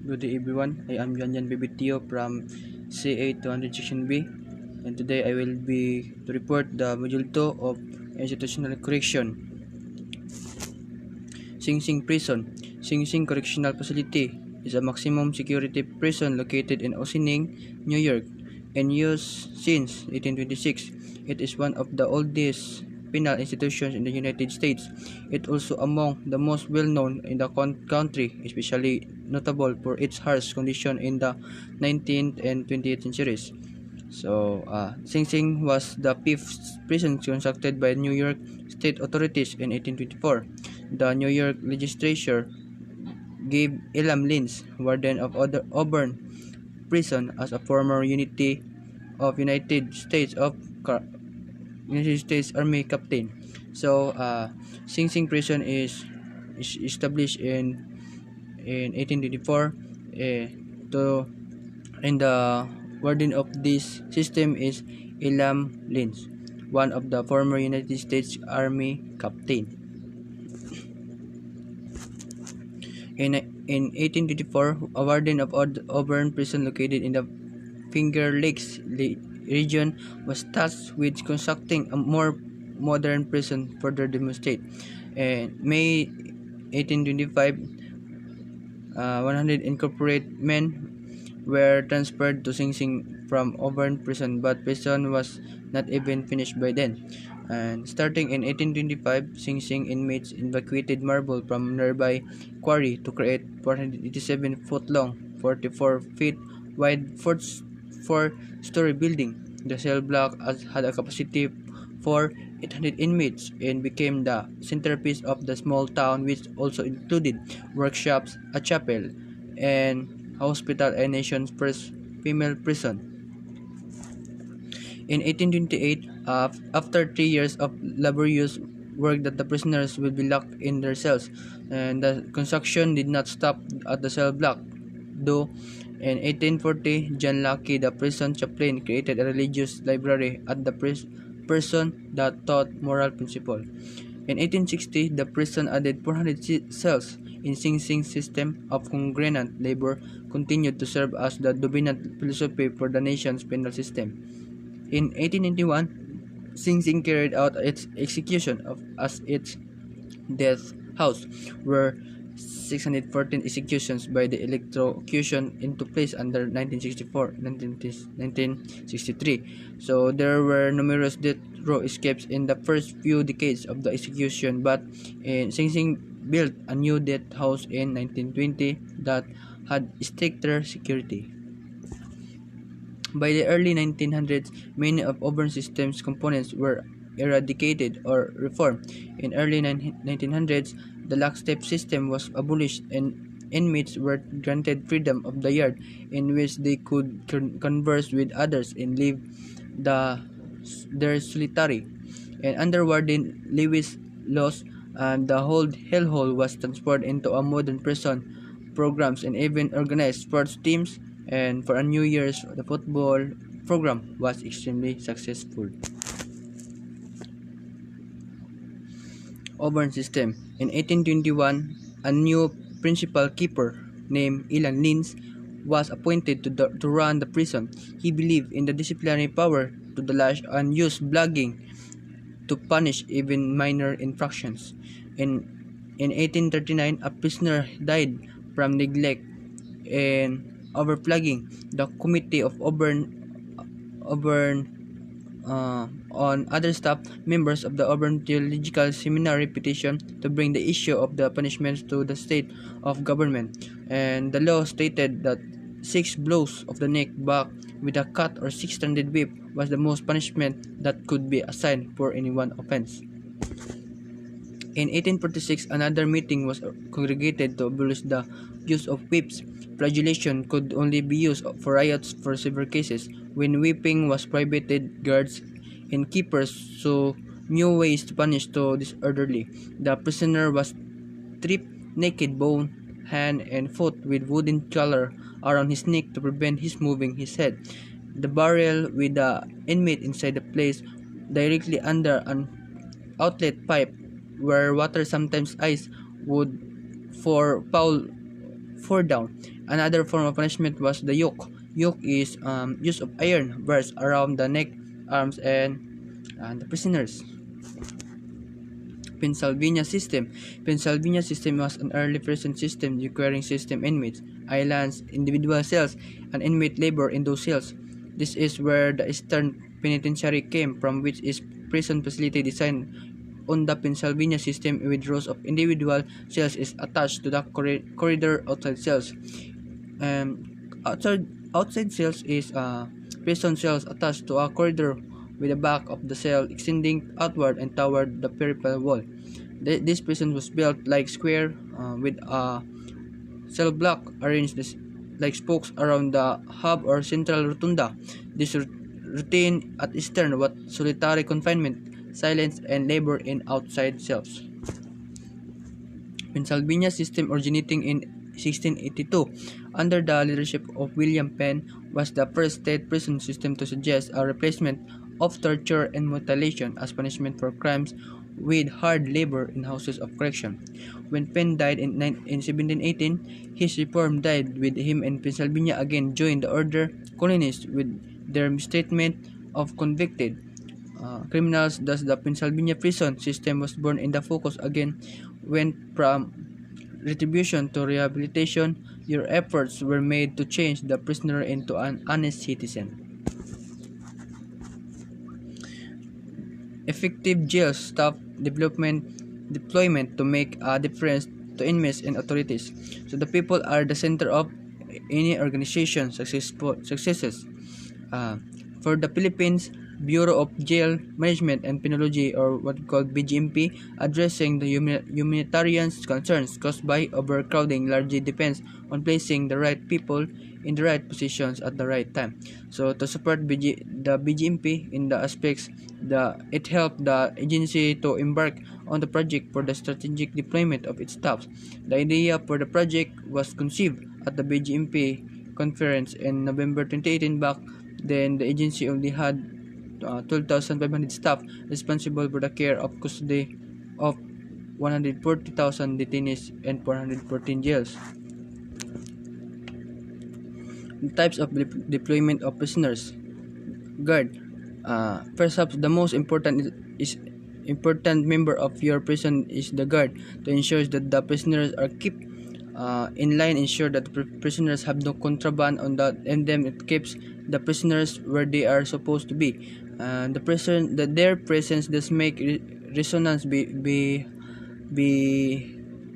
Good day everyone, I am Janjan Bibitio from CA 200 Section B, and today I will be to report the Module 2 of Institutional Correction. Sing Sing Prison. Sing Sing Correctional Facility is a maximum security prison located in Ossining, New York, and used since 1826. It is one of the oldest penal institutions in the United States. It also among the most well-known in the country, especially notable for its harsh condition in the 19th and 20th centuries. Sing Sing was the fifth prison constructed by New York state authorities in 1824. The New York legislature gave Elam Lins, warden of Auburn Prison, as a former unity of United States Army captain. Sing Sing Prison is established in 1824. To and the warden of this system is Elam Lins, one of the former United States Army captain. In 1824, a warden of Auburn Prison located in the Finger Lakes region was tasked with constructing a more modern prison for the demonstrate. In May 1825, 100 incorporated men were transferred to Sing Sing from Auburn Prison, but prison was not even finished by then. And starting in 1825, Sing Sing inmates evacuated marble from nearby quarry to create 487 foot long, 44 feet wide, four-story building. The cell block had a capacity for 800 inmates and became the centerpiece of the small town, which also included workshops, a chapel, and hospital, and nation's first female prison. In 1828, after 3 years of laborious work that the prisoners will be locked in their cells, and the construction did not stop at the cell block, though. In 1840, John Lackey, the prison chaplain, created a religious library at the prison that taught moral principles. In 1860, the prison added 400 cells. In Sing Sing's system of congruent labor continued to serve as the dominant philosophy for the nation's penal system. In 1891, Sing Sing carried out its execution as its death house, where 614 executions by the electrocution into place under 1963. So there were numerous death row escapes in the first few decades of the execution, but Sing Sing built a new death house in 1920 that had stricter security. By the early 1900s, many of Auburn system's components were eradicated or reformed. In early 1900s, the lockstep system was abolished and inmates were granted freedom of the yard, in which they could converse with others and live their solitary. And under Warden Lewis Laws, the whole hellhole was transferred into a modern prison programs and even organized sports teams. And for a New Year's, the football program was extremely successful. Auburn system. In 1821, a new principal keeper named Elam Lins was appointed to run the prison. He believed in the disciplinary power to the lash and used blogging to punish even minor infractions. In 1839, a prisoner died from neglect and overflogging. The Committee of Auburn on other staff members of the Auburn Theological Seminary petitioned to bring the issue of the punishments to the state of government, and the law stated that 6 blows of the neck back with a cut or 6-stranded whip was the most punishment that could be assigned for any one offense. In 1846, another meeting was congregated to abolish the use of whips. Flagellation could only be used for riots for severe cases. When whipping was prohibited, guards and keepers saw new ways to punish the disorderly. The prisoner was stripped naked, bone, hand, and foot, with wooden collar around his neck to prevent his moving his head. The barrel with the inmate inside the place directly under an outlet pipe where water, sometimes ice, would 4 down. Another form of punishment was the yoke. Yoke is use of iron bars around the neck, arms, and the prisoners. Pennsylvania system. Pennsylvania system was an early prison system requiring system inmates, islands, individual cells, and inmate labor in those cells. This is where the Eastern Penitentiary came from, which is prison facility designed on the Pennsylvania system with rows of individual cells is attached to the corridor outside cells. Outside cells is prison cells attached to a corridor with the back of the cell extending outward and toward the peripheral wall. This prison was built like square with a cell block arranged like spokes around the hub or central rotunda. This routine at Eastern was solitary confinement, silence, and labor in outside cells. Pennsylvania system originating in 1682 under the leadership of William Penn was the first state prison system to suggest a replacement of torture and mutilation as punishment for crimes with hard labor in houses of correction. When Penn died in 1718, his reform died with him, and Pennsylvania again joined the order colonists with their statement of convicted criminals. Thus, the Pennsylvania prison system was born, and the focus again went from retribution to rehabilitation. Your efforts were made to change the prisoner into an honest citizen. Effective jail staff deployment to make a difference to inmates and authorities. So the people are the center of any organization successes. For the Philippines, Bureau of Jail Management and Penology, or what we call BGMP, addressing the humanitarian concerns caused by overcrowding largely depends on placing the right people in the right positions at the right time. So to support the BGMP in the aspects, it helped the agency to embark on the project for the strategic deployment of its staff. The idea for the project was conceived at the BGMP conference in November 2018. Back then, the agency only had 12,500 staff responsible for the care of custody of 140,000 detainees and 414 jails. Types of deployment of prisoners. Guard. Perhaps the most important member of your prison is the guard, to ensure that the prisoners are kept in line, ensure that the prisoners have no contraband on that, and then it keeps the prisoners where they are supposed to be. Their presence does make resonance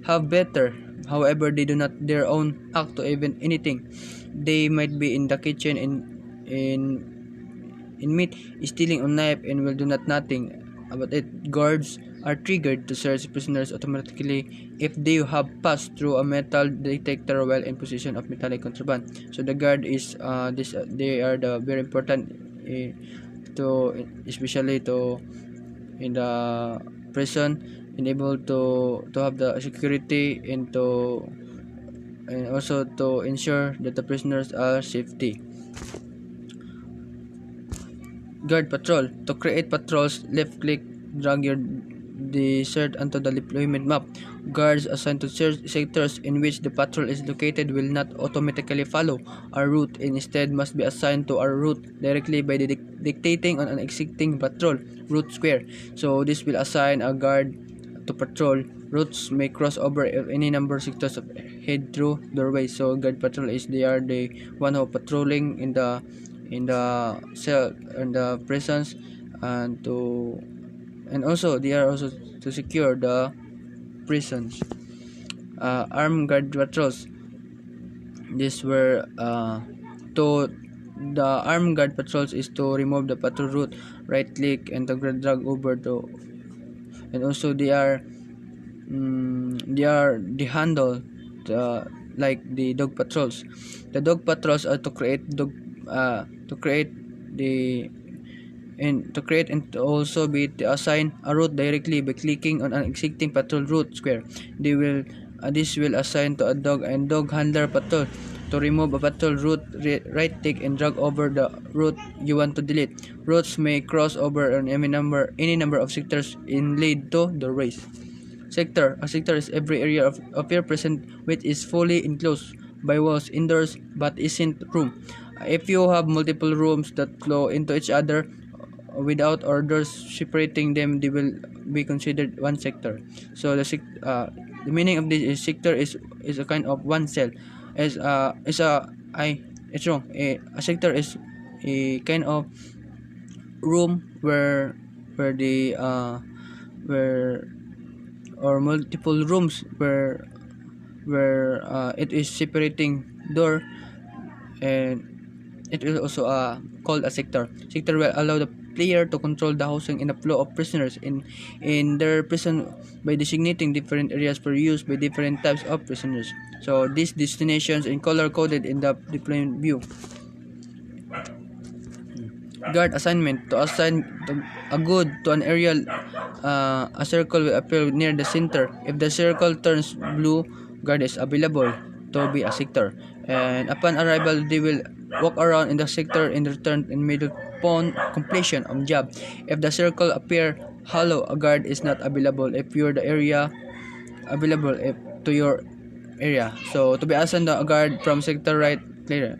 have better. However, they do not their own act to even anything. They might be in the kitchen in meat, stealing a knife, and will do nothing about it. Guards are triggered to search prisoners automatically if they have passed through a metal detector while in possession of metallic contraband. So the guard is they are the very important especially in the prison, and able to have the security and also to ensure that the prisoners are safety. Guard patrol. To create patrols, left click, drag the search onto the deployment map. Guards assigned to sectors in which the patrol is located will not automatically follow a route, and instead must be assigned to a route directly by dictating on an existing patrol route square. So this will assign a guard to patrol. Routes may cross over any number of sectors of head through doorways. So guard patrol they are the one who patrolling in the cell and the prisons, and also they are also to secure the prisons. Armed guard patrols. These were the armed guard patrols is to remove the patrol route, right click, and to drag over to, and also they handle like the dog patrols. The dog patrols are to create and to also be to assign a route directly by clicking on an existing patrol route square. This will assign to a dog and dog handler patrol. To remove a patrol route, right click and drag over the route you want to delete. Routes may cross over on any number of sectors in lead to doorways. Sector. A sector is every area of your present which is fully enclosed by walls indoors but isn't room. If you have multiple rooms that flow into each other without orders separating them, they will be considered one sector. So the meaning of this is sector is a kind of one cell. As is a I it's wrong. A sector is a kind of room where or multiple rooms where it is separating door, and it is also called a sector. Sector will allow the player to control the housing and the flow of prisoners in their prison by designating different areas for use by different types of prisoners. So these destinations in color coded in the deployment view. Guard assignment. To assign a good to an area, a circle will appear near the center. If the circle turns blue, guard is available to be a sector. And upon arrival, they will walk around in the sector and return in middle upon completion of job. If the circle appear hollow, a guard is not available if you're the area available to your area. So to be assigned a guard from sector right, clear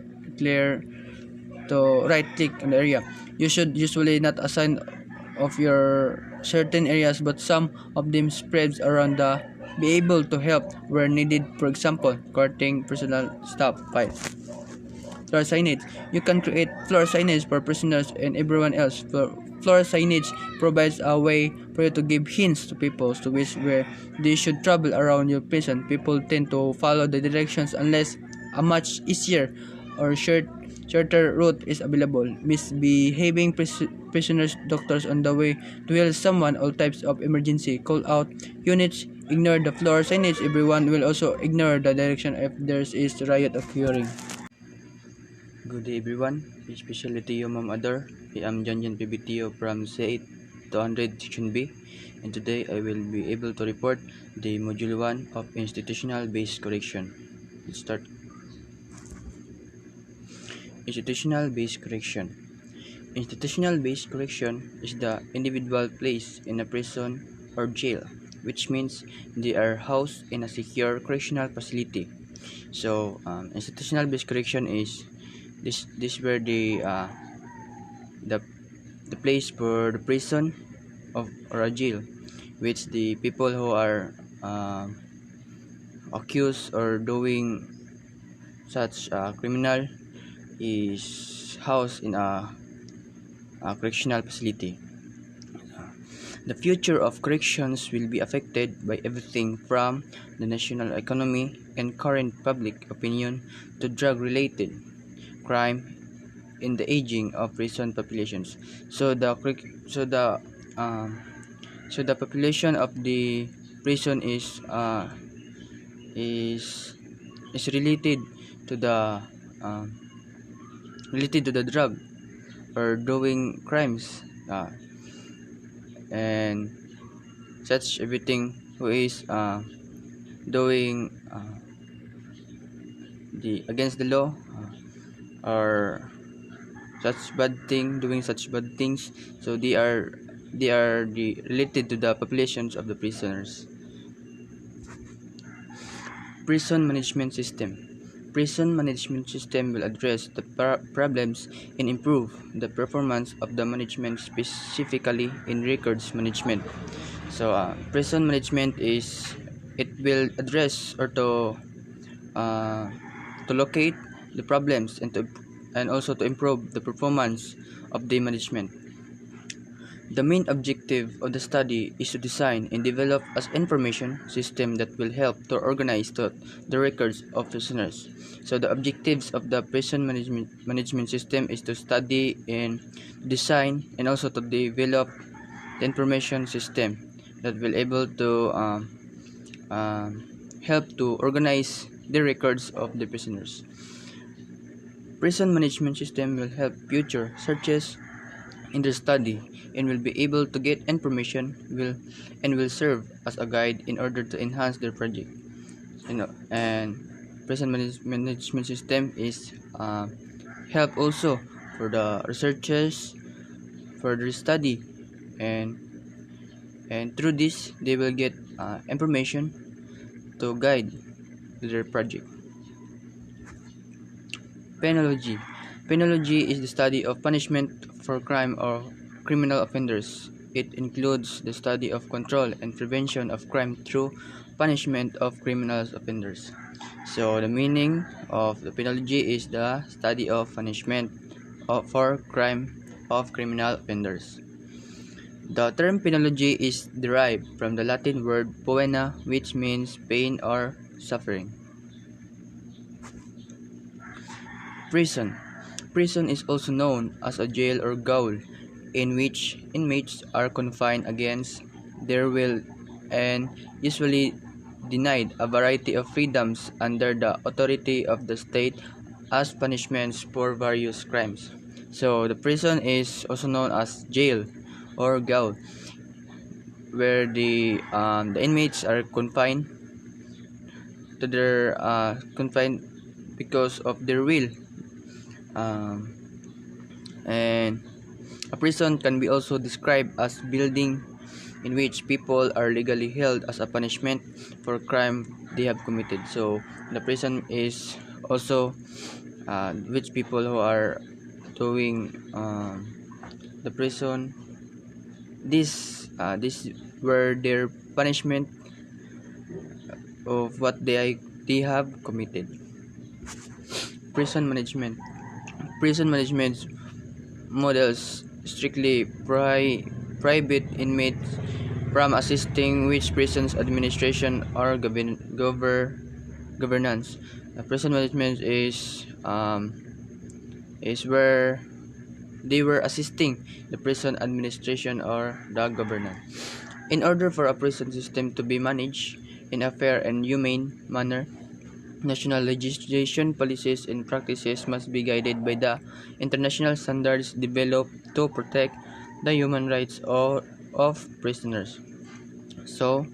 to right click on the area. You should usually not assign of your certain areas, but some of them spreads around the be able to help where needed. For example, courting personal staff. 5. Floor signage. You can create floor signage for prisoners and everyone else. Floor signage provides a way for you to give hints to people to which where they should travel around your prison. People tend to follow the directions unless a much easier or shorter route is available. Misbehaving prisoners, doctors on the way to heal someone, all types of emergency. Call out units, ignore the floor signage. Everyone will also ignore the direction if there is riot occurring. Good day everyone, especially to you Ma'am Ador. I am Janjan PBTO from C8 200 Section B, and today I will be able to report the Module 1 of Institutional Based Correction. Let's start. Institutional Based Correction. Institutional Based Correction is the individual placed in a prison or jail, which means they are housed in a secure correctional facility. So, institutional based correction is this where the place for the prison or a jail, which the people who are accused or doing such criminal is housed in a correctional facility. The future of corrections will be affected by everything from the national economy and current public opinion to drug-related crime in the aging of prison populations. So the population of the prison is related to the drug or doing crimes, and such everything who is doing the against the law, or doing such bad things. So they are related to the populations of the prisoners. Prison management system. Prison management system will address the problems and improve the performance of the management, specifically in records management. So prison management it will address or to locate the problems and also to improve the performance of the management. The main objective of the study is to design and develop an information system that will help to organize the records of prisoners. So the objectives of the prison management system is to study and design and also to develop the information system that will able to help to organize the records of the prisoners. Prison management system will help future searches in their study and will be able to get information will serve as a guide in order to enhance their project. And prison management system is help also for the researchers for their study, and through this they will get information to guide their project. Penology. Penology is the study of punishment for crime or criminal offenders. It includes the study of control and prevention of crime through punishment of criminal offenders. So the meaning of the penology is the study of punishment for crime of criminal offenders. The term penology is derived from the Latin word poena, which means pain or suffering. Prison. Prison is also known as a jail or gaol, in which inmates are confined against their will and usually denied a variety of freedoms under the authority of the state as punishments for various crimes. So the prison is also known as jail or gaol, where the inmates are confined because of their will. Um, and a prison can be also described as building in which people are legally held as a punishment for crime they have committed. So the prison is also which people who are doing the prison. This were their punishment of what they have committed. Prison management. Prison management models strictly private inmates from assisting which prisons administration or governance. Prison management is where they were assisting the prison administration or the governance. In order for a prison system to be managed in a fair and humane manner, national legislation, policies, and practices must be guided by the international standards developed to protect the human rights of prisoners. So,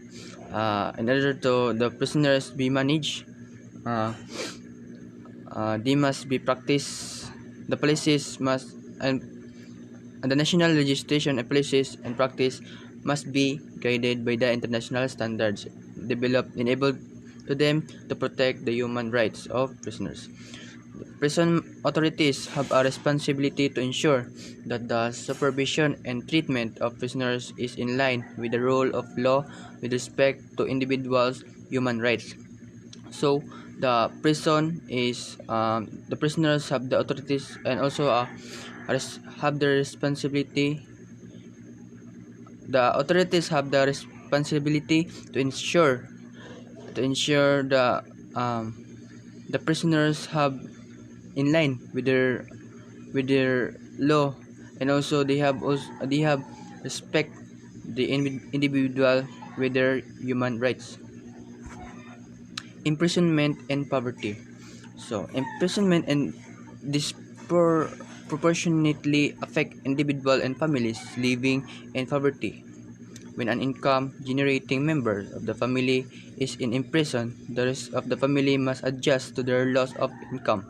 in order to the prisoners be managed, uh, they must be practiced. The policies must and the national legislation and policies and practice must be guided by the international standards developed enabled to them to protect the human rights of prisoners. Prison authorities have a responsibility to ensure that the supervision and treatment of prisoners is in line with the rule of law with respect to individuals' human rights. So, the prisoners have the authorities and also have the responsibility. The authorities have the responsibility to ensure um, the prisoners have in line with their law, and also they have respect the individual with their human rights. Imprisonment and poverty. So imprisonment and disproportionately affect individual and families living in poverty. When an income generating member of the family is in prison, the rest of the family must adjust to their loss of income.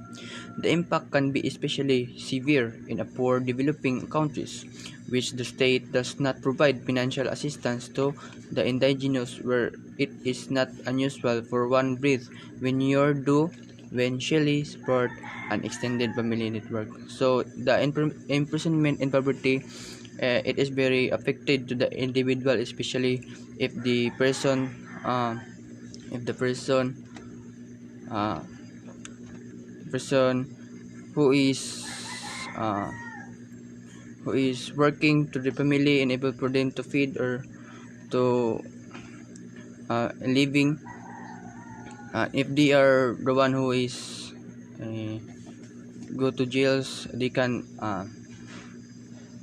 The impact can be especially severe in a poor developing countries, which the state does not provide financial assistance to the indigenous, where it is not unusual for one breath when Shelley support an extended family network. So the imprisonment in poverty, it is very affected to the individual, especially if the person if the uh, person who is uh, who is working to the family and able for them to feed or to living, if they are the one who is uh, go to jails, they can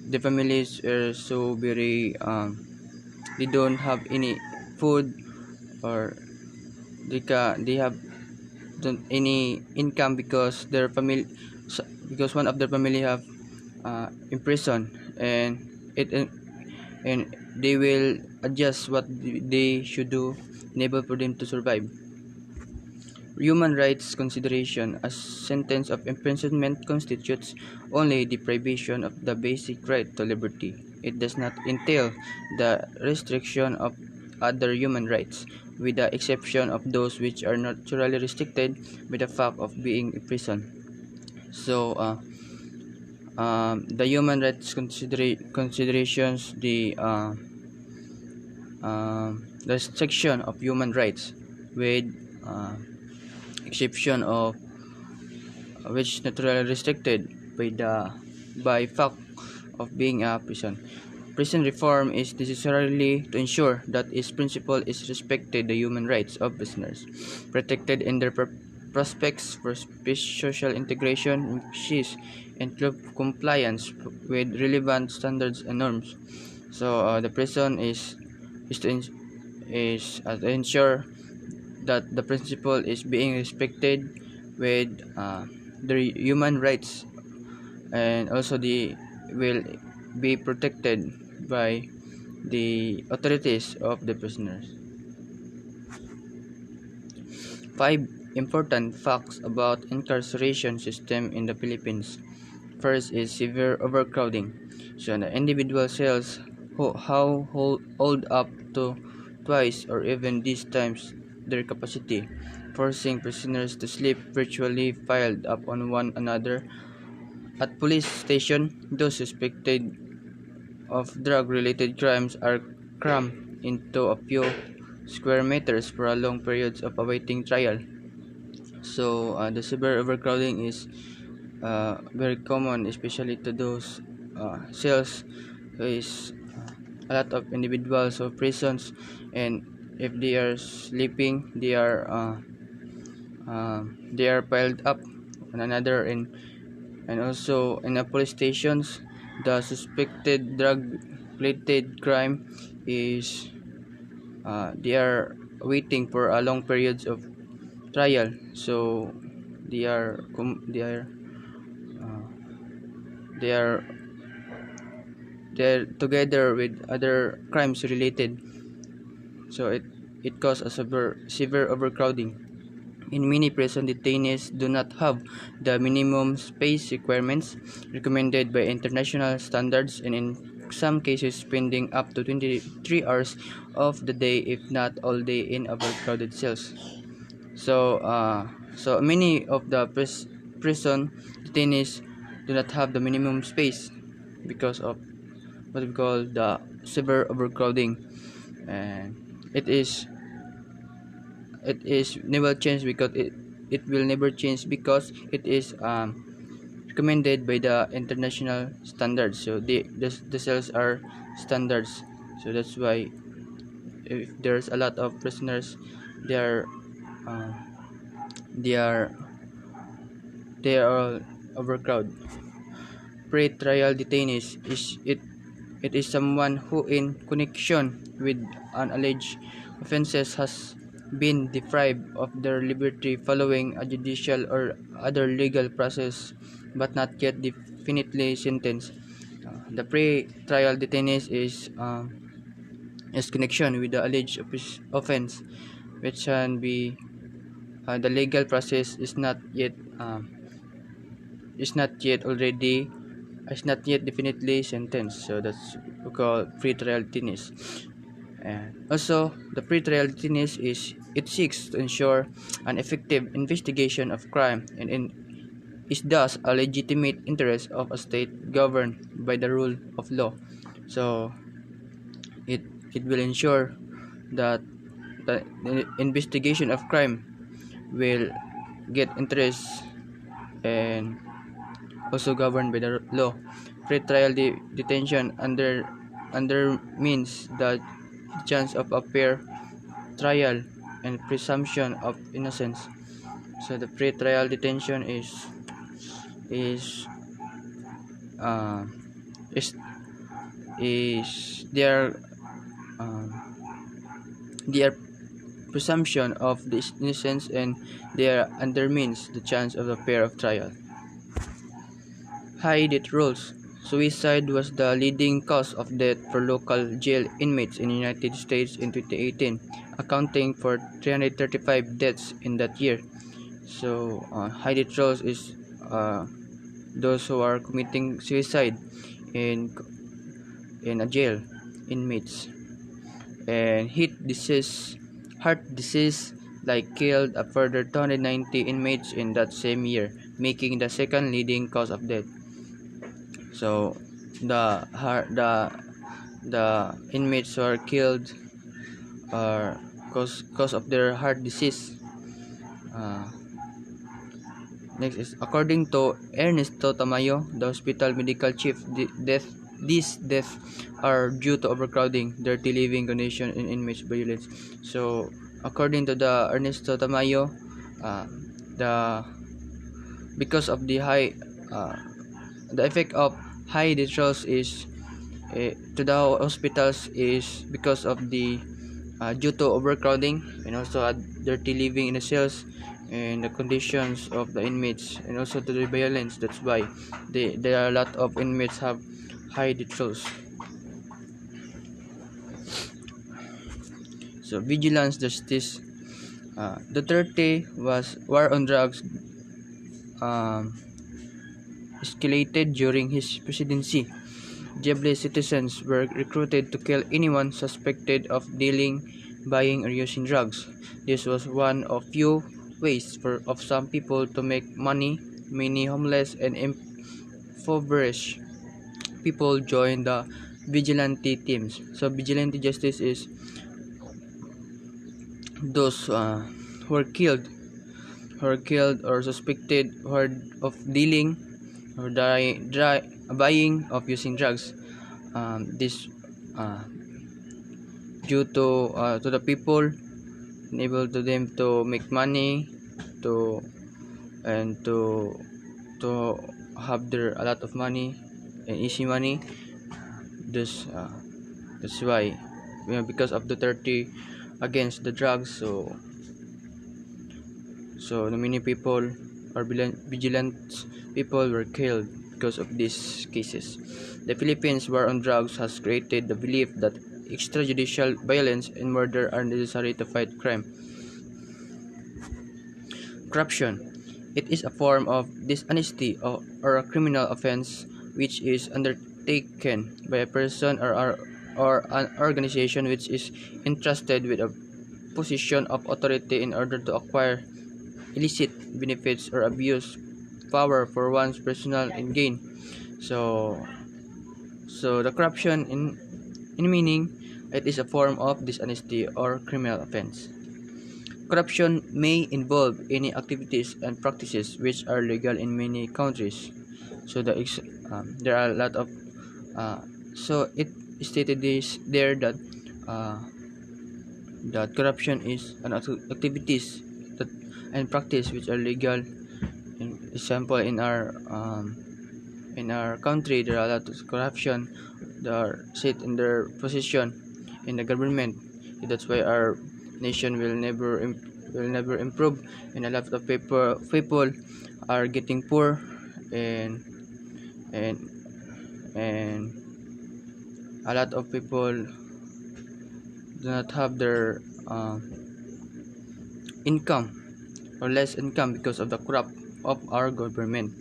the families are so very they don't have any food, or they have don't any income because their family because one of their family have in prison, and it and they will adjust what they should do in able for them to survive. Human rights consideration. A sentence of imprisonment constitutes only deprivation of the basic right to liberty. It does not entail the restriction of other human rights, with the exception of those which are naturally restricted by the fact of being in prison. So, the human rights considerations, the restriction of human rights, with uh, exception of which naturally restricted by fact of being a prison. Prison reform is necessarily to ensure that its principle is respected the human rights of prisoners, protected in their prospects for social integration, peace, and compliance with relevant standards and norms. So the prison is to, to ensure that the principle is being respected with the human rights, and also the will be protected by the authorities of the prisoners. 5 important facts about incarceration system in the Philippines. First is severe overcrowding. So the individual cells hold up to twice or even these times their capacity, forcing prisoners to sleep virtually piled up on one another. At police station, those suspected of drug-related crimes are crammed into a few square meters for a long periods of awaiting trial. So the severe overcrowding is very common, especially to those cells who is a lot of individuals or prisons, and if they are sleeping, they are piled up on another, and also in the police stations, the suspected drug-related crime is they are waiting for a long periods of trial. So they are uh, they are they're together with other crimes related. So it causes a severe overcrowding. In many prison, detainees do not have the minimum space requirements recommended by international standards, and in some cases spending up to 23 hours of the day, if not all day, in overcrowded cells. So many of the prison detainees do not have the minimum space because of what we call the severe overcrowding, and it is never change because it will never change because it is recommended by the international standards. So the cells are standards. So that's why if there's a lot of prisoners, they are uh, they are they are all overcrowded. Pre-trial detainees it is someone who in connection with an alleged offenses has been deprived of their liberty following a judicial or other legal process but not yet definitely sentenced. The pre-trial detainees is connection with the alleged offense, which can be the legal process is not yet already is not yet definitely sentenced. So that's we call pre-trial detainees. And also, the pre-trial detainees it seeks to ensure an effective investigation of crime, and is thus a legitimate interest of a state governed by the rule of law. So it it will ensure that the investigation of crime will get interest and also governed by the law. Pre-trial detention under means the chance of a fair trial and presumption of innocence. So the pre-trial detention is uh, is is um, their presumption of this innocence, and their undermines the chance of a fair of trial. High death rules. Suicide was the leading cause of death for local jail inmates in the United States in 2018, accounting for 335 deaths in that year. So, high death rules is those who are committing suicide in in a jail inmates. and heart disease like killed a further 290 inmates in that same year, making the second leading cause of death. So the heart the inmates who are killed are cause of their heart disease. Uh, Next is according to Ernesto Tamayo, the hospital medical chief, these deaths are due to overcrowding, dirty living condition, and inmates violence. So according to the Ernesto Tamayo, uh, the because of the effect of high deaths is to the hospitals is because of the due to overcrowding, and also dirty living in the cells and the conditions of the inmates, and also to the violence. That's why there are a lot of inmates have high deaths. So vigilance justice. Duterte was war on drugs um, escalated during his presidency. Jablé citizens were recruited to kill anyone suspected of dealing, buying, or using drugs. This was one of few ways of some people to make money. Many homeless and impoverished people joined the vigilante teams. So vigilante justice is those who are killed or suspected of dealing or buying of using drugs. This uh, due to the people, enable to them to make money, to and to have their a lot of money and easy money. This that's why, because of the 30 against the drugs, so many people or vigilant people were killed because of these cases. The Philippines war on drugs has created the belief that extrajudicial violence and murder are necessary to fight crime. Corruption. It is a form of dishonesty or a criminal offense which is undertaken by a person or an organization which is entrusted with a position of authority in order to acquire illicit benefits or abuse power for one's personal gain. So, so the corruption in meaning, it is a form of dishonesty or criminal offense. Corruption may involve any activities and practices which are legal in many countries. So there are a lot of so it stated this there uh, that corruption is an activities that and practice which are legal. In example, in our country, there are a lot of corruption that are sit in their position in the government. That's why our nation will never improve, and a lot of people are getting poor, and and and a lot of people do not have their income or less income because of the corrupt of our government.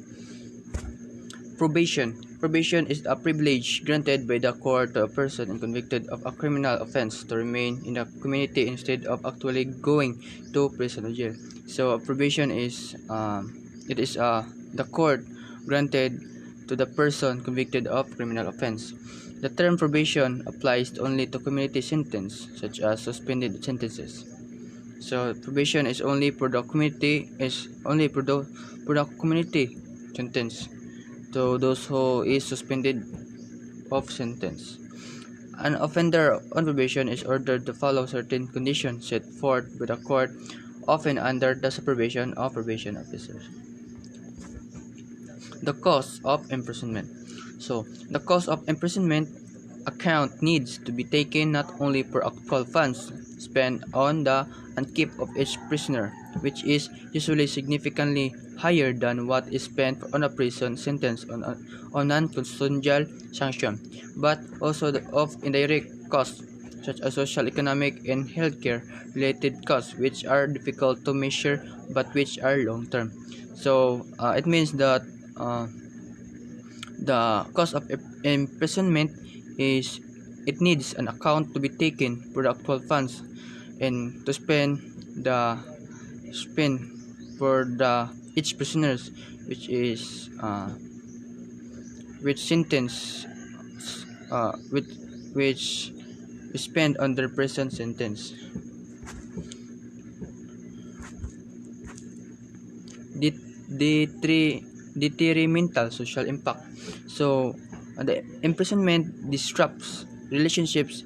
Probation. Probation is a privilege granted by the court to a person convicted of a criminal offense to remain in the community instead of actually going to prison or jail. So probation is the court granted to the person convicted of criminal offense. The term probation applies only to community sentence, such as suspended sentences. So probation is only for the community sentence to those who is suspended of sentence. An offender on probation is ordered to follow certain conditions set forth by the court, often under the supervision of probation officers. The cause of imprisonment. So the cause of imprisonment account needs to be taken not only for actual funds spent on the upkeep of each prisoner, which is usually significantly higher than what is spent on a prison sentence on non-custodial sanction, but also of indirect costs such as social, economic, and healthcare related costs, which are difficult to measure but which are long-term. So it means that the cost of imprisonment is it needs an account to be taken for the actual funds and to spend for the each prisoners which is which sentence which is spent on their present sentence. the the three detrimental social impact. So the imprisonment disrupts relationships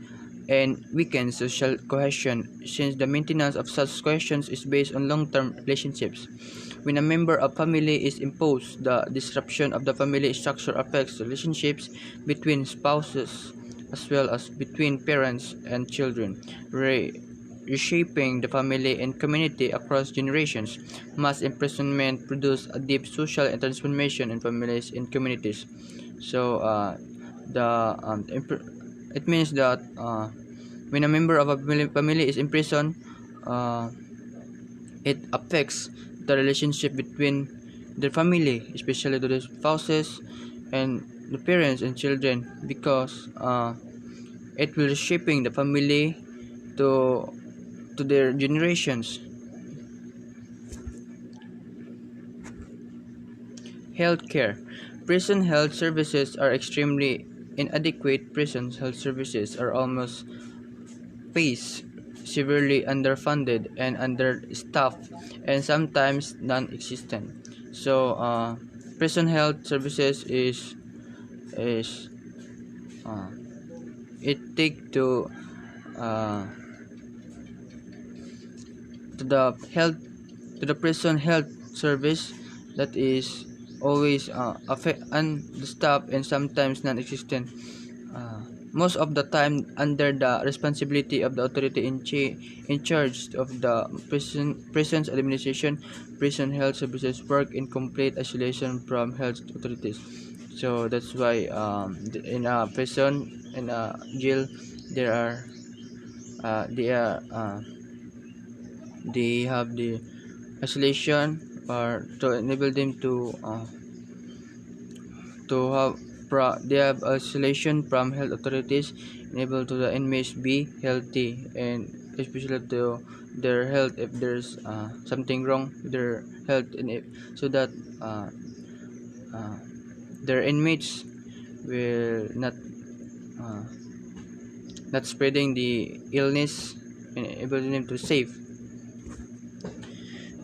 and weakens social cohesion, since the maintenance of such cohesion is based on long-term relationships. When a member of family is imposed, the disruption of the family structure affects relationships between spouses as well as between parents and children, reshaping the family and community across generations. Mass imprisonment produces a deep social transformation in families and communities. So the it means that when a member of a family is imprisoned, uh, it affects the relationship between the family, especially to the spouses and the parents and children, because it will shaping the family to their generations. Healthcare. Prison health services are extremely inadequate. Prison health services are almost always severely underfunded and understaffed, and sometimes non-existent. So, prison health services is uh, it take uh, to the health to the prison health service that is always understaffed and sometimes non-existent. Most of the time under the responsibility of the authority in charge of the prison's administration. Prison health services work in complete isolation from health authorities. So that's why in a prison, in a jail, there are they have the isolation, or to enable them to have they have isolation from health authorities, enable to the inmates be healthy, and especially to their health if there's something wrong with their health, and if, so that uh, uh, their inmates will uh, not spreading the illness and able them to save.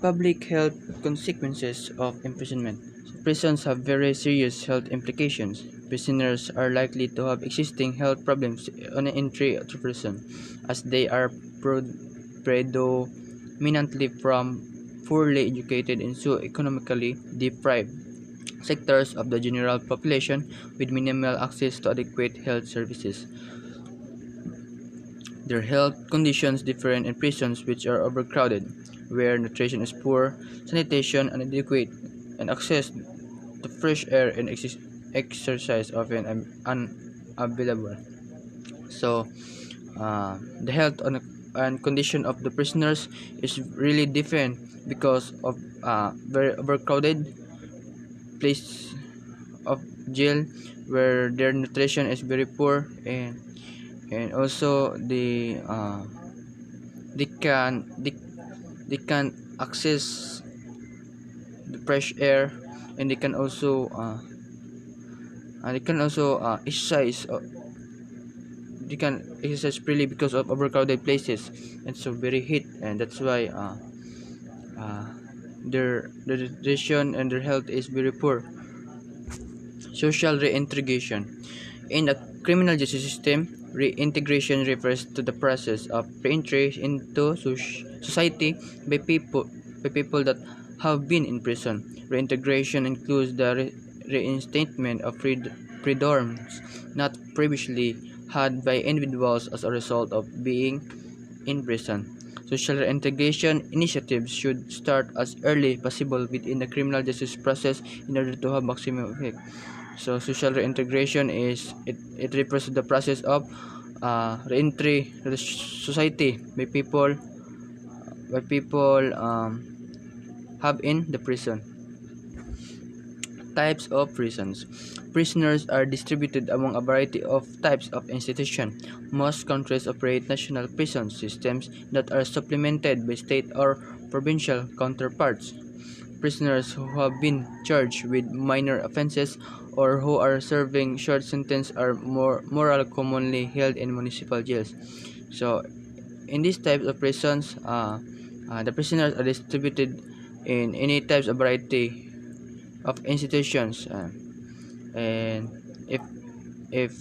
Public health consequences of imprisonment. Prisons have very serious health implications. Prisoners are likely to have existing health problems on entry to prison, as they are predominantly from poorly educated and socio-economically deprived sectors of the general population with minimal access to adequate health services. Their health conditions differ in prisons which are overcrowded, where nutrition is poor, sanitation inadequate, and access to fresh air and exercise often unavailable. So, the health and condition of the prisoners is really different because of very overcrowded place of jail, where their nutrition is very poor, and also they can they, they can access the fresh air, and they can also exercise. They can exercise freely because of overcrowded places, and so very heat, and that's why uh, their nutrition and their health is very poor. Social reintegration. In the criminal justice system, reintegration refers to the process of reentry into society by people that have been in prison. Reintegration includes the reinstatement of freedoms not previously had by individuals as a result of being in prison. Social reintegration initiatives should start as early as possible within the criminal justice process in order to have maximum effect. So social reintegration it refers to the process of reentry to the society by people have in the prison. Types of prisons. Prisoners are distributed among a variety of types of institutions. Most countries operate national prison systems that are supplemented by state or provincial counterparts. Prisoners who have been charged with minor offenses or who are serving short sentences are more commonly held in municipal jails. So, in these types of prisons, the prisoners are distributed in any types of variety of institutions, and if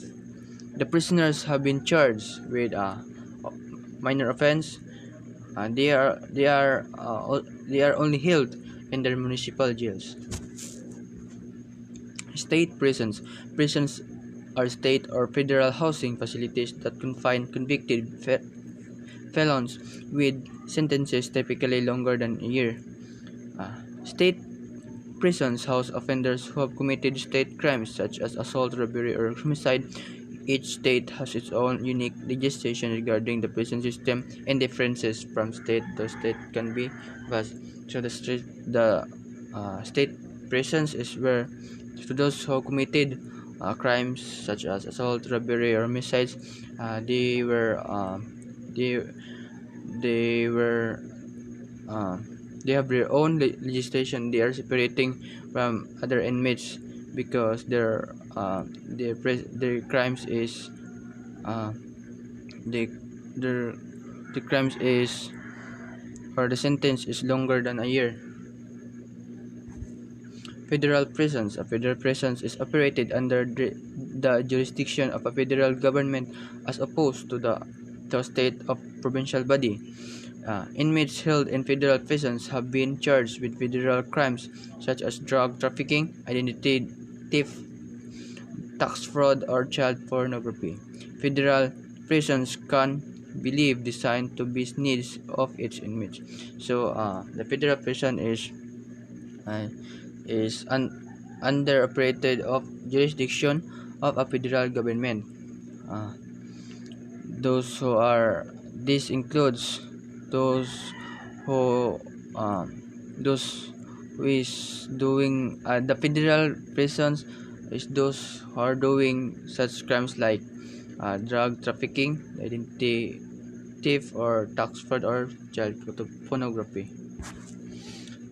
the prisoners have been charged with a minor offense, they are only held in their municipal jails. State prisons. Prisons are state or federal housing facilities that confine convicted felons with sentences typically longer than a year. State prisons house offenders who have committed state crimes such as assault, robbery, or homicide. Each state has its own unique legislation regarding the prison system, and differences from state to state can be vast. So the state prisons is where to those who committed crimes such as assault, robbery, or homicides. They were they they were uh, they have their own legislation. They are separating from other inmates because their crimes is uh, they their the crimes is or the sentence is longer than a year. Federal prisons. A federal prison is operated under the jurisdiction of a federal government as opposed to the state of provincial body. Inmates held in federal prisons have been charged with federal crimes such as drug trafficking, identity theft, tax fraud, or child pornography. Federal prisons can be designed to meet needs of its inmates. So the federal prison uh, under operated of jurisdiction of a federal government. Uh, those who are this includes those who those who is doing the federal prisons is those who are doing such crimes like drug trafficking, identity theft, or tax fraud, or child pornography.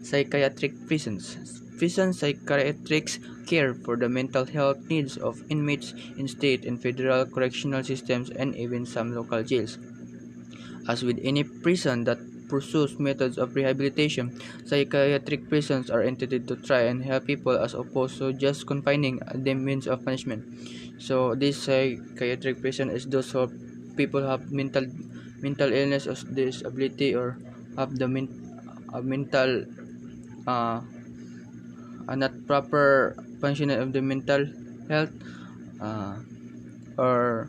Psychiatric prisons. Prison psychiatrists care for the mental health needs of inmates in state and federal correctional systems and even some local jails. As with any prison that pursues methods of rehabilitation, psychiatric prisons are intended to try and help people as opposed to just confining them means of punishment. So this psychiatric prison is those who people have mental illness or disability or have the mental uh, not proper functioning of the mental health, uh, or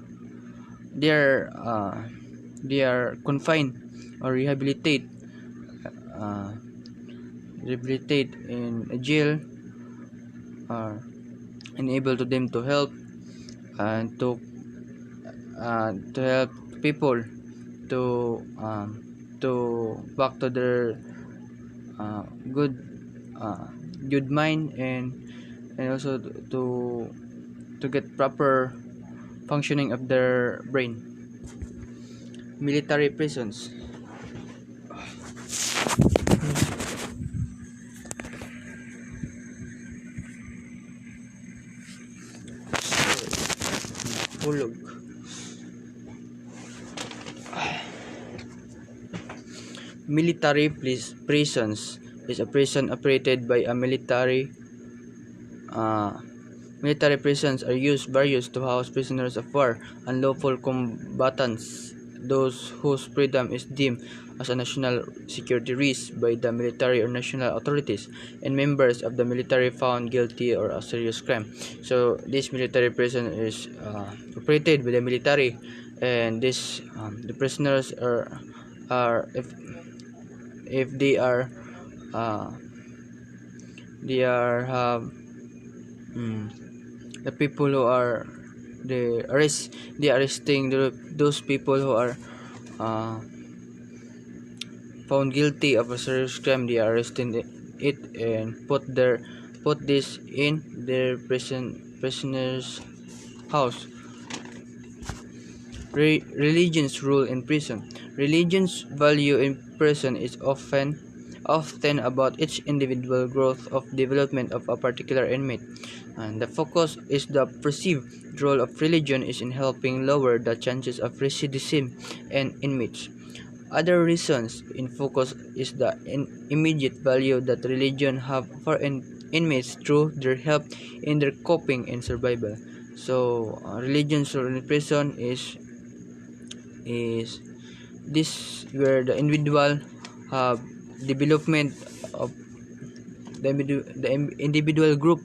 they are uh, they are confined or uh, rehabilitate in a jail, or enable to them to help and to help people to back to their uh, good uh, good mind, and also to get proper functioning of their brain. Military prisons. Hulog. Military prisons is a prison operated by a military. Military prisons are used various to house prisoners of war, unlawful combatants, those whose freedom is deemed as a national security risk by the military or national authorities, and members of the military found guilty or a serious crime. So this military prison is operated by the military, and the prisoners are if uh, they are the people who are they arresting those people who are uh, found guilty of a serious crime. They are arresting it and put this in their prisoner's house. Religion's role in prison. Religion's value in prison is often about each individual growth of development of a particular inmate. And the focus is the perceived role of religion is in helping lower the chances of recidivism in inmates. Other reasons in focus is the immediate value that religion have for inmates through their help in their coping and survival. So, religion's role in prison is this where the individual have development of the individual group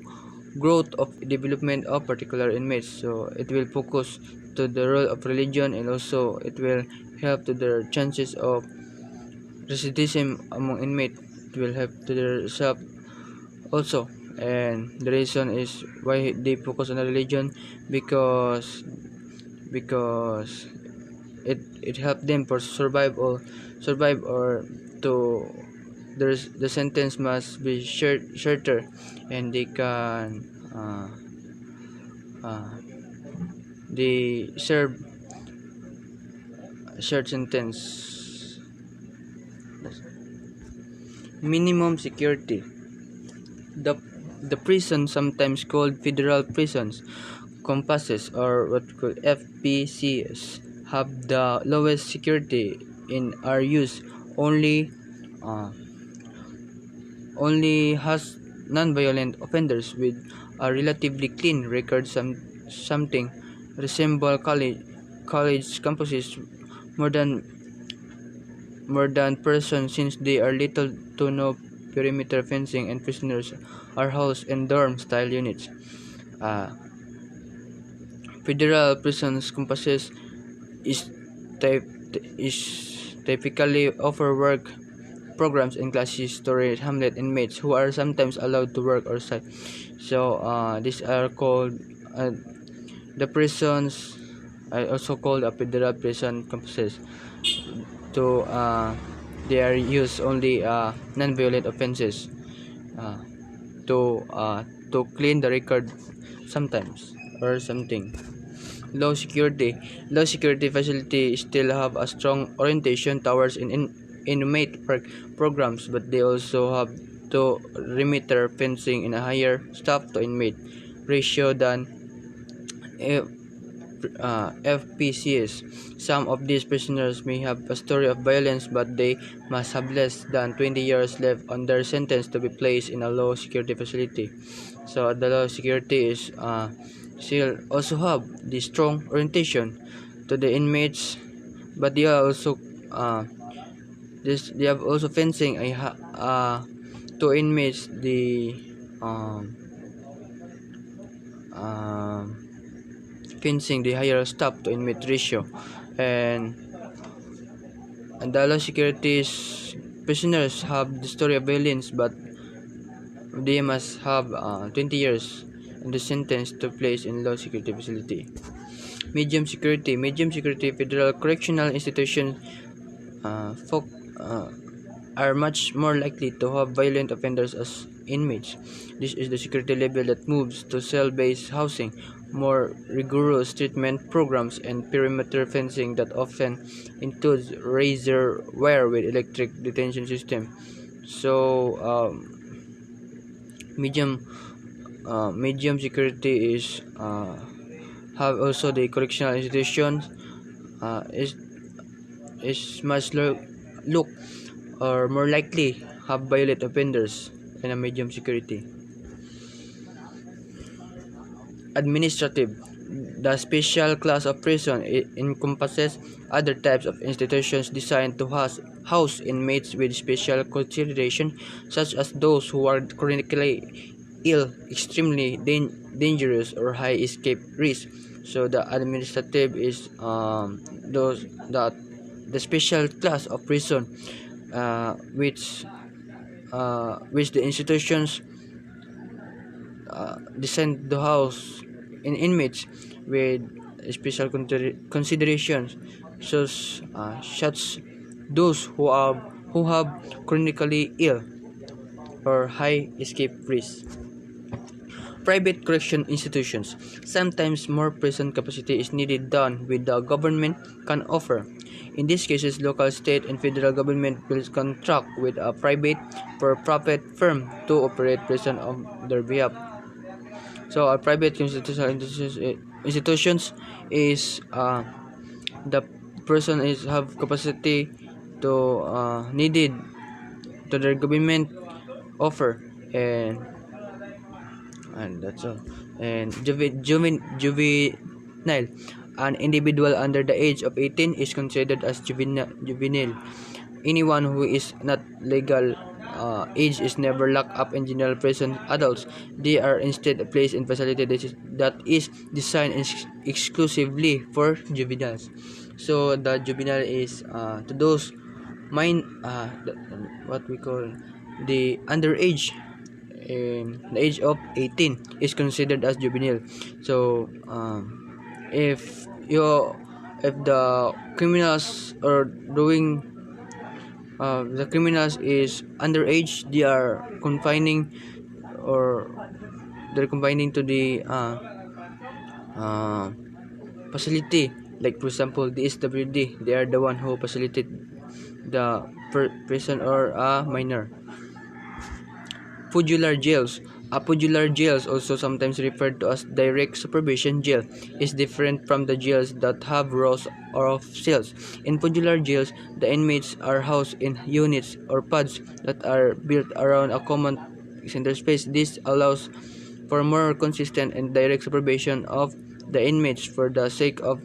growth of development of particular inmates. So it will focus to the role of religion, and also it will help to their chances of recidivism among inmates. It will help to their self also. And the reason is why they focus on the religion, because it helped them for survive or to the sentence must be shorter, and they can they serve a short sentence. Minimum security. The prison, sometimes called federal prisons, compasses, or what we call FPCs, have the lowest security in our use. Only has non-violent offenders with a relatively clean record. Something resemble college campuses more than persons, since they are little to no perimeter fencing, and prisoners are housed in dorm style units. Uh, Federal prisons campuses is type is typically offer work programs and classes to Hamlet inmates who are sometimes allowed to work outside. So these are called the prisons. I also called a federal prison campuses. To they are used only non-violent offenses uh, to clean the record sometimes or something. Low security. Low security facilities still have a strong orientation towards inmate programs, but they also have to perimeter fencing in a higher staff to inmate ratio than FPCs. Some of these prisoners may have a story of violence, but they must have less than 20 years left on their sentence to be placed in a low security facility. So the low security is still also have the strong orientation to the inmates, but they are also they have also fencing to inmates the um, um, fencing the higher staff to inmate ratio. and the low security prisoners have the story of violence, but they must have 20 years in the sentence to place in low security facility. Medium security federal correctional institutions folk are much more likely to have violent offenders as inmates. This is the security level that moves to cell-based housing, more rigorous treatment programs, and perimeter fencing that often includes razor wire with electric detention system. So medium security is have also the correctional institutions is much look or more likely have violent offenders in a medium security. Administrative. The special class of prison encompasses other types of institutions designed to house inmates with special consideration, such as those who are chronically ill, extremely dangerous, or high escape risk. So the administrative is those that the special class of prison which the institutions designed to house in inmates with special considerations, such those who have chronically ill or high escape risk. Private correction institutions. Sometimes more prison capacity is needed than with the government can offer. In these cases, local, state, and federal government will contract with a private for-profit firm to operate prison on their behalf. So, a private institutions is the person is have capacity to needed to their government offer, and that's all. And juvenile, an individual under the age of 18 is considered as juvenile. Anyone who is not legal age is never locked up in general prison. Adults, they are instead placed in facility that is designed exclusively for juveniles. So the juvenile is to those what we call the underage, the age of 18 is considered as juvenile. So if you if the criminals are doing the criminals is underage, they are confining or they're confining to the facility, like for example the SWD. They are the one who facilitate the person or a minor. Pudular jails. Pudular jails, also sometimes referred to as direct supervision jail, is different from the jails that have rows of cells. In pudular jails, the inmates are housed in units or pods that are built around a common center space. This allows for more consistent and direct supervision of the inmates for the sake of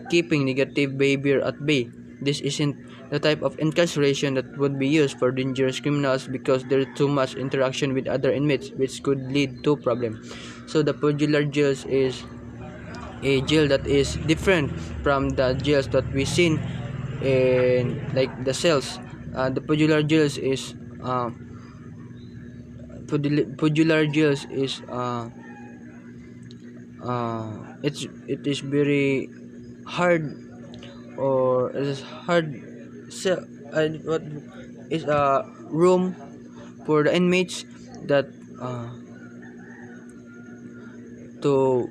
keeping negative behavior at bay. This isn't the type of incarceration that would be used for dangerous criminals because there's too much interaction with other inmates, which could lead to problems. So the pudular jails is a jail that is different from the jails that we seen in like the cells. The pudular jails is pudular jails is it is very hard, or it is hard what is a room for the inmates that to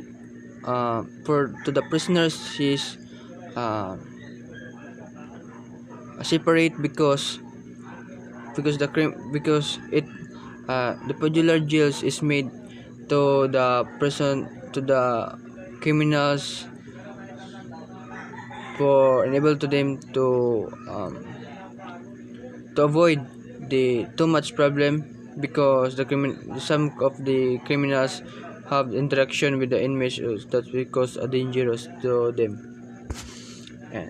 for to the prisoners is separate because the pudular jails is made to the prison to the criminals for enable to them to avoid the too much problem, because some of the criminals have interaction with the inmates that's because dangerous to them.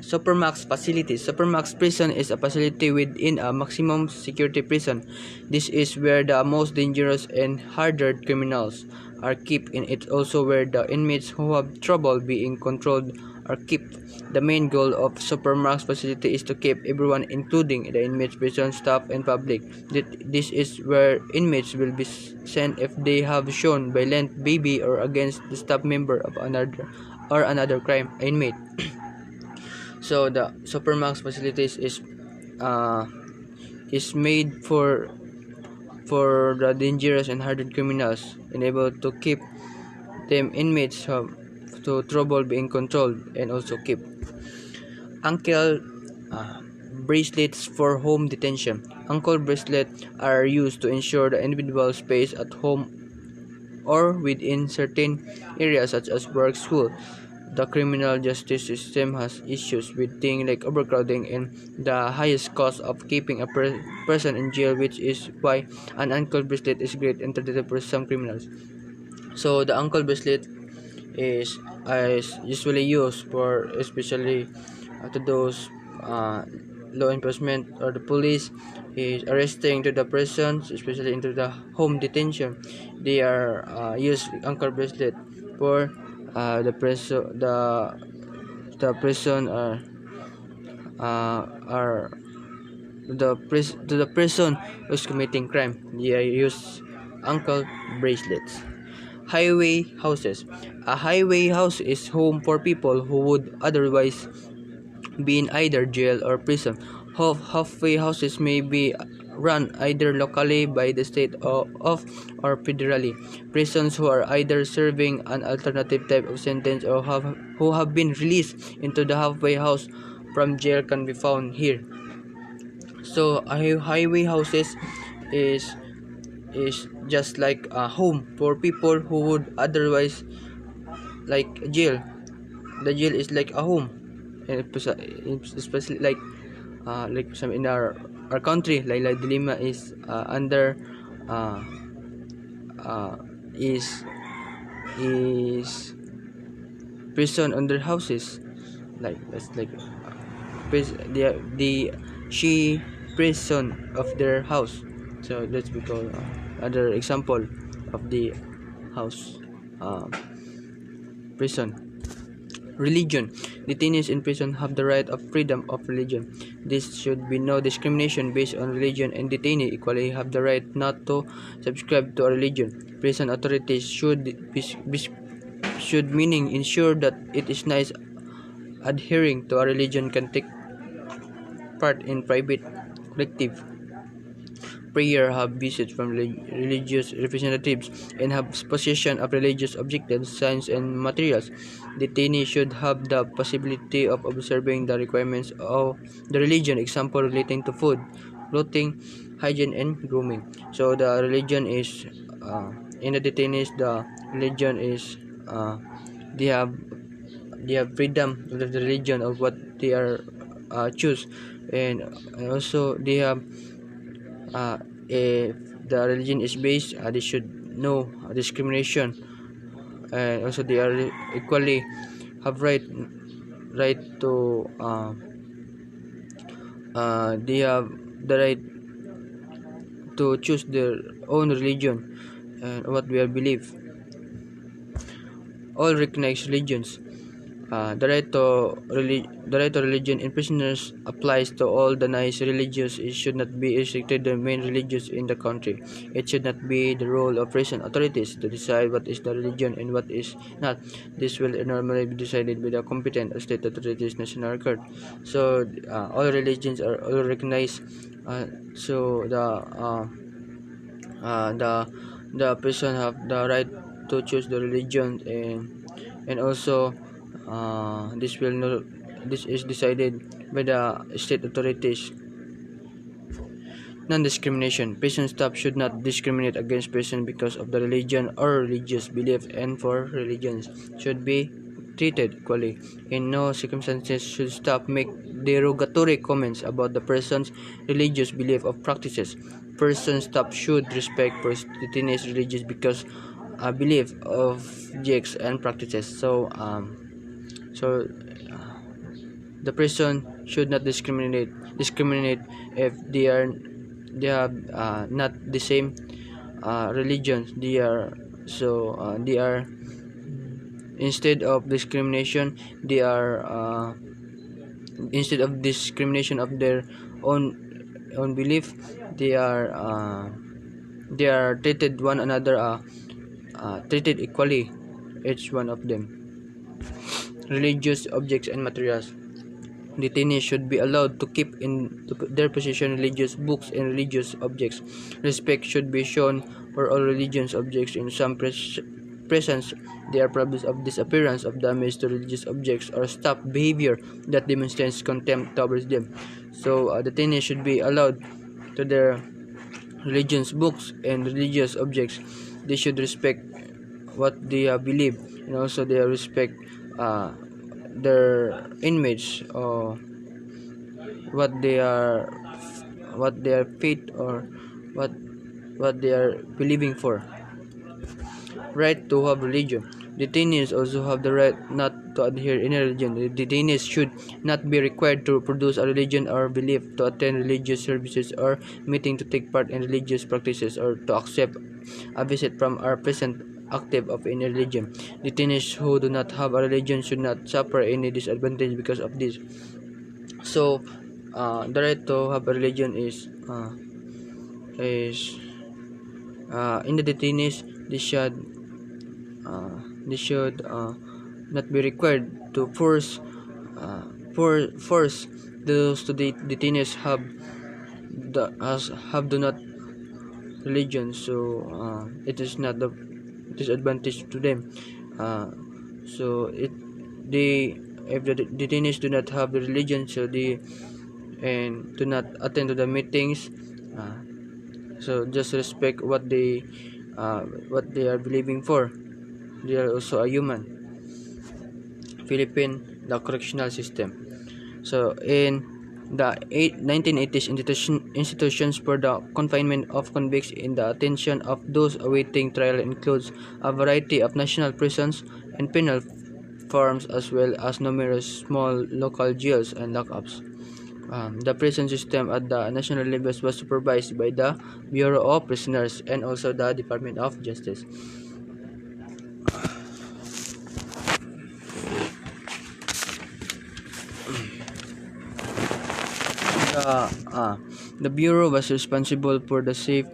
Supermax facilities. Supermax prison is a facility within a maximum security prison. This is where the most dangerous and hardened criminals are kept, and it's also where the inmates who have trouble being controlled are kept. The main goal of Supermax facility is to keep everyone, including the inmates, prison staff, and public. This is where inmates will be sent if they have shown violent behavior or against the staff member of another crime inmate. So the Supermax facilities is made for the dangerous and hardened criminals, and able to keep them inmates to trouble being controlled and also keep. Ankle bracelets for home detention. Ankle bracelets are used to ensure the individual space at home or within certain areas such as work, school. The criminal justice system has issues with things like overcrowding and the highest cost of keeping a person in jail, which is why an ankle bracelet is great alternative for some criminals. So the ankle bracelet is usually used for especially to those law enforcement or the police is arresting to the persons, especially into the home detention. They are use ankle bracelet for the prison are to the person who's committing crime. They use ankle bracelets. Highway houses. A highway house is home for people who would otherwise be in either jail or prison. Halfway houses may be run either locally by the state or federally. Prisons who are either serving an alternative type of sentence or who have been released into the halfway house from jail can be found here. So highway houses is is just like a home for people who would otherwise like jail. The jail is like a home, and especially like some in our country, like Dilima is under uh, uh, is prison under houses, like that's like the she prison of their house. So that's because other example of the house uh, prison. Religion. Detainees in prison have the right of freedom of religion. There should be no discrimination based on religion, and detainees equally have the right not to subscribe to a religion. Prison authorities should meaning ensure that it is nice adhering to a religion can take part in private collective prayer, have visits from religious representatives, and have possession of religious objects, signs, and materials. Detainees should have the possibility of observing the requirements of the religion, example relating to food, clothing, hygiene, and grooming. So the religion is in the detainees. The religion is they have freedom of the religion of what they are choose, and also they have if the religion is based, they should know discrimination, and also they are equally have right to they have the right to choose their own religion and what we believe. All recognized religions. The right to religion in prisoners applies to all the nice religious. It should not be restricted to the main religious in the country. It should not be the role of prison authorities to decide what is the religion and what is not. This will normally be decided by the competent state authorities national record. So all religions are all recognized. So the person have the right to choose the religion, and also this is decided by the state authorities. Non-discrimination. Prison staff should not discriminate against persons because of the religion or religious belief, and for religions should be treated equally. In no circumstances should staff make derogatory comments about the person's religious belief or practices. Person staff should respect detainees' religious because belief of objects and practices. So the prison should not discriminate if they have not the same religion. They are instead of discrimination they are instead of discrimination of their own belief, they are treated one another treated equally, each one of them. Religious objects and materials. Detainees should be allowed to keep in their possession religious books and religious objects. Respect should be shown for all religious objects. In some presence, there are problems of disappearance of damage to religious objects or staff behavior that demonstrates contempt towards them. So, detainees should be allowed to their religious books and religious objects. They should respect what they believe, and also they respect their inmates or what they are what their faith or what they are believing for. Right to have religion. Detainees also have the right not to adhere any religion. The detainees should not be required to produce a religion or belief, to attend religious services or meeting, to take part in religious practices, or to accept a visit from our present active of any religion. Detainees who do not have a religion should not suffer any disadvantage because of this. So, the right to have a religion is in the detainees. They should not be required to force those to the detainees have have do not religion, so it is not the disadvantage to them. So it they if the detainees do not have the religion, so they and do not attend to the meetings, uh, so just respect what they are believing for. They are also a human. Philippine the correctional system. So in the 1980s, institutions for the confinement of convicts in the attention of those awaiting trial includes a variety of national prisons and penal farms, as well as numerous small local jails and lockups. The prison system at the national level was supervised by the Bureau of Prisoners and also the Department of Justice. The, uh, the Bureau was responsible for the safe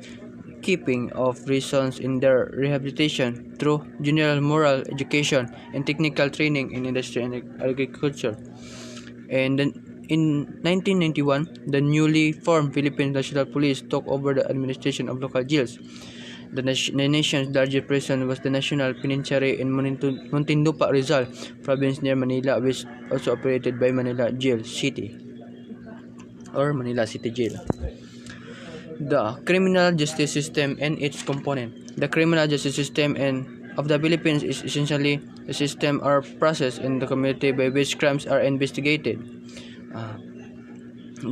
keeping of prisoners in their rehabilitation through general moral education and technical training in industry and agriculture. And then in 1991, the newly formed Philippine National Police took over the administration of local jails. The nation's largest prison was the National Penitentiary in Muntinlupa, Rizal province near Manila, which also operated by Manila Jail City or Manila City Jail. The criminal justice system and its component. The criminal justice system of the Philippines is essentially a system or process in the community by which crimes are investigated. Uh,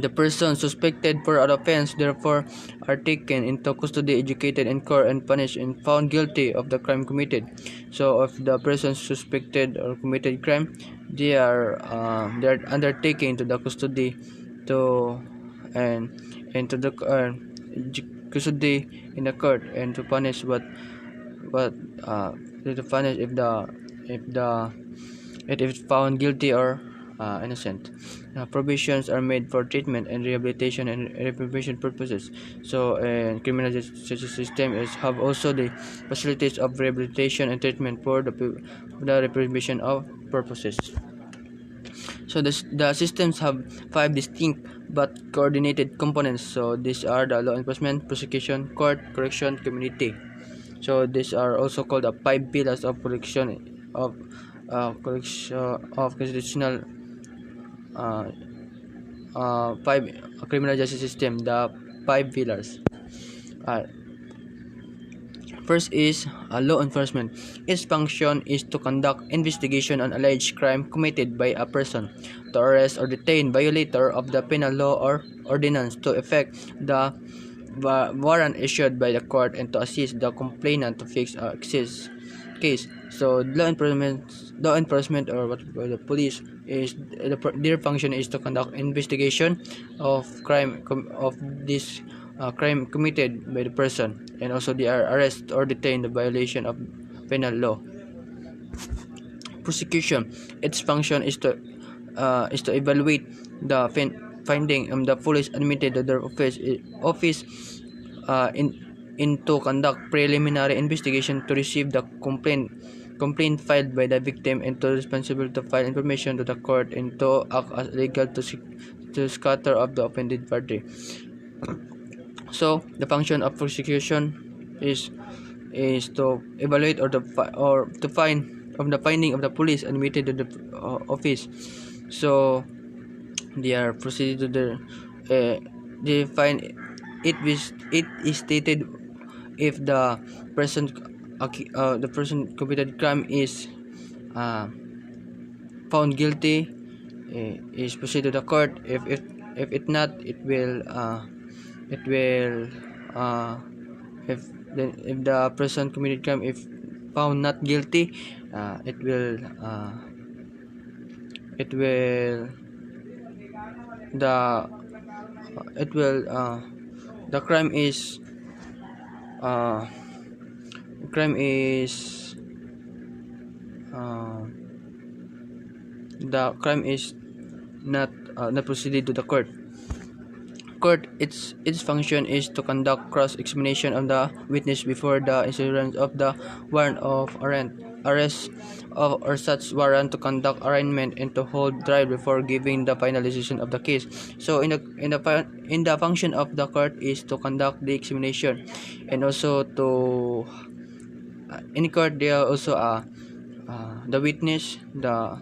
the person suspected for an offense therefore are taken into custody, educated in court, and punished and found guilty of the crime committed. So if the person suspected or committed crime, they are undertaken to the custody to and to the custody in the court and to punish what to punish if the if found guilty or innocent. Provisions are made for treatment and rehabilitation and reprobation purposes. So, criminal justice system have also the facilities of rehabilitation and treatment for the reprobation of purposes. So the systems have 5 distinct but coordinated components. So these are the law enforcement, prosecution, court, correction, community. So these are also called the 5 pillars of correction of constitutional uh, 5 criminal justice system. The 5 pillars. Uh, First is law enforcement. Its function is to conduct investigation on alleged crime committed by a person, to arrest or detain violator of the penal law or ordinance, to effect the warrant issued by the court, and to assist the complainant to fix a case. So law enforcement or what the police is their function is to conduct investigation of this crime committed by the person, and also they are arrest or detain the violation of penal law. Prosecution, its function is to evaluate the finding the police admitted to their office to conduct preliminary investigation, to receive the complaint filed by the victim, and to responsible to file information to the court, and to act as legal to scatter of the offended party. So the function of prosecution is to evaluate or to find of the finding of the police admitted to the office. So they are proceeded to they find it is stated if the person committed crime is found guilty, is proceeded to the court. If it not, it will if the person committed crime, if found not guilty, it will the it will the crime is the crime is not proceeded to the court. Its function is to conduct cross examination of the witness before the issuance of the warrant of arrest. arrest or such warrant to conduct arraignment and to hold trial before giving the final decision of the case. So in the function of the court is to conduct the examination, and also to in court they are also the witness, the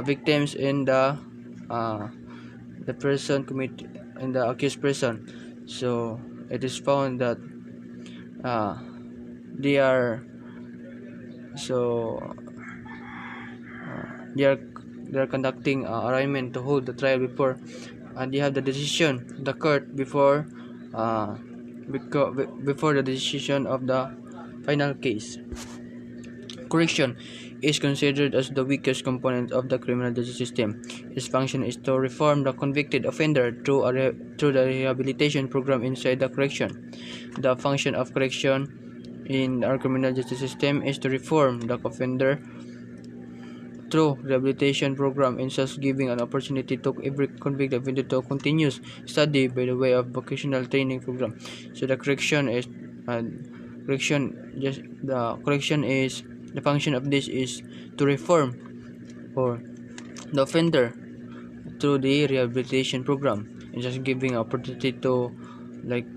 victims, and the person commit and the accused person. So it is found that uh, they are so they are conducting arraignment to hold the trial before, and they have the decision the court before before the decision of the final case. Correction is considered as the weakest component of the criminal justice system. Its function is to reform the convicted offender through the rehabilitation program inside the correction. The function of correction in our criminal justice system is to reform the offender through rehabilitation program, and thus giving an opportunity to every convicted offender to continuous study by the way of vocational training program. So the correction is the function of this is to reform or the offender through the rehabilitation program, and just giving opportunity to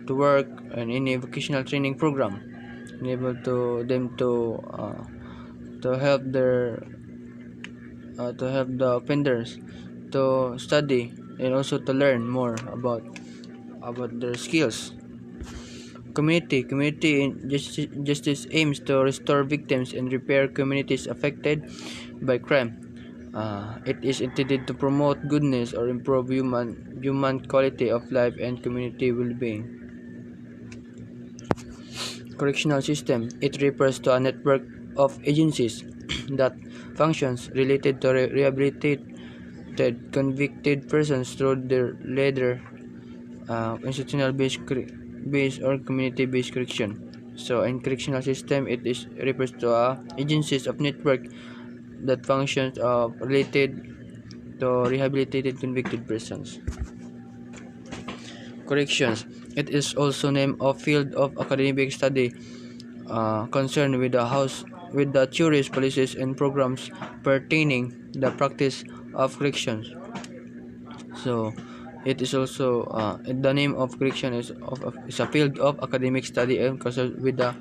to work and in a vocational training program, enable to them to help their to help the offenders to study and also to learn more about their skills. Community justice aims to restore victims and repair communities affected by crime. It is intended to promote goodness or improve human quality of life and community well-being. Correctional system. It refers to a network of agencies that functions related to rehabilitated convicted persons through their later institutional-based or community-based correction. So in correctional system, it is refers to agencies of network that functions related to rehabilitated convicted persons. Corrections. It is also named a field of academic study concerned with the theories, policies, and programs pertaining the practice of corrections. So it is also the name of correction is a field of academic study and concerned with the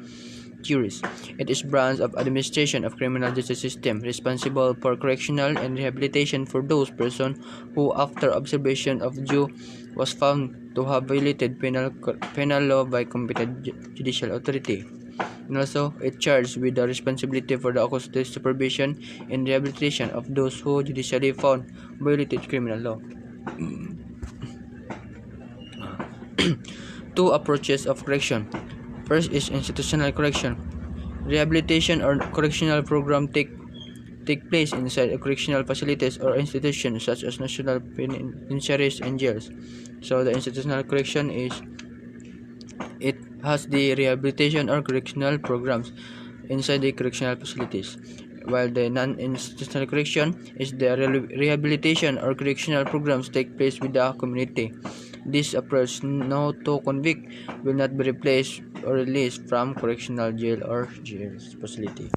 theories. It is branch of administration of criminal justice system responsible for correctional and rehabilitation for those persons who, after observation of due, was found to have violated penal law by competent judicial authority. And also, it charged with the responsibility for the accused supervision and rehabilitation of those who judicially found violated criminal law. Two approaches of correction. First is institutional correction. Rehabilitation or correctional program take place inside correctional facilities or institutions such as national penitentiaries and jails. So the institutional correction it has the rehabilitation or correctional programs inside the correctional facilities, while the non-institutional correction is the rehabilitation or correctional programs take place with the community. This approach, no to convict, will not be replaced or released from correctional jail or jail facility.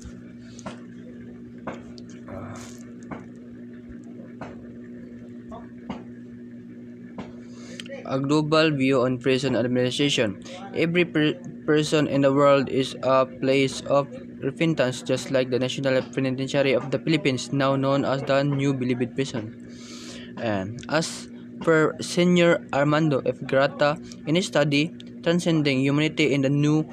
A global view on prison administration. Every person in the world is a place of repentance, just like the National Penitentiary of the Philippines, now known as the New Bilibid Prison. As per Senior Armando F. Grata, in his study, Transcending Humanity in the New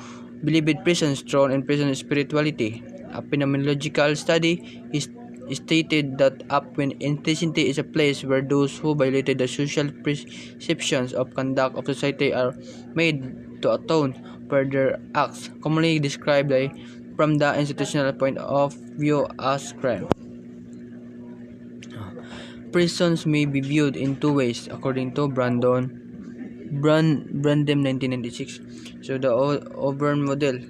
Bilibid Prisons, Throne and Prison Spirituality, a phenomenological study, is stated that up when intensity is a place where those who violated the social perceptions of conduct of society are made to atone for their acts, commonly described from the institutional point of view as crime. Prisons may be viewed in two ways, according to Brandem 1996. So the Auburn model,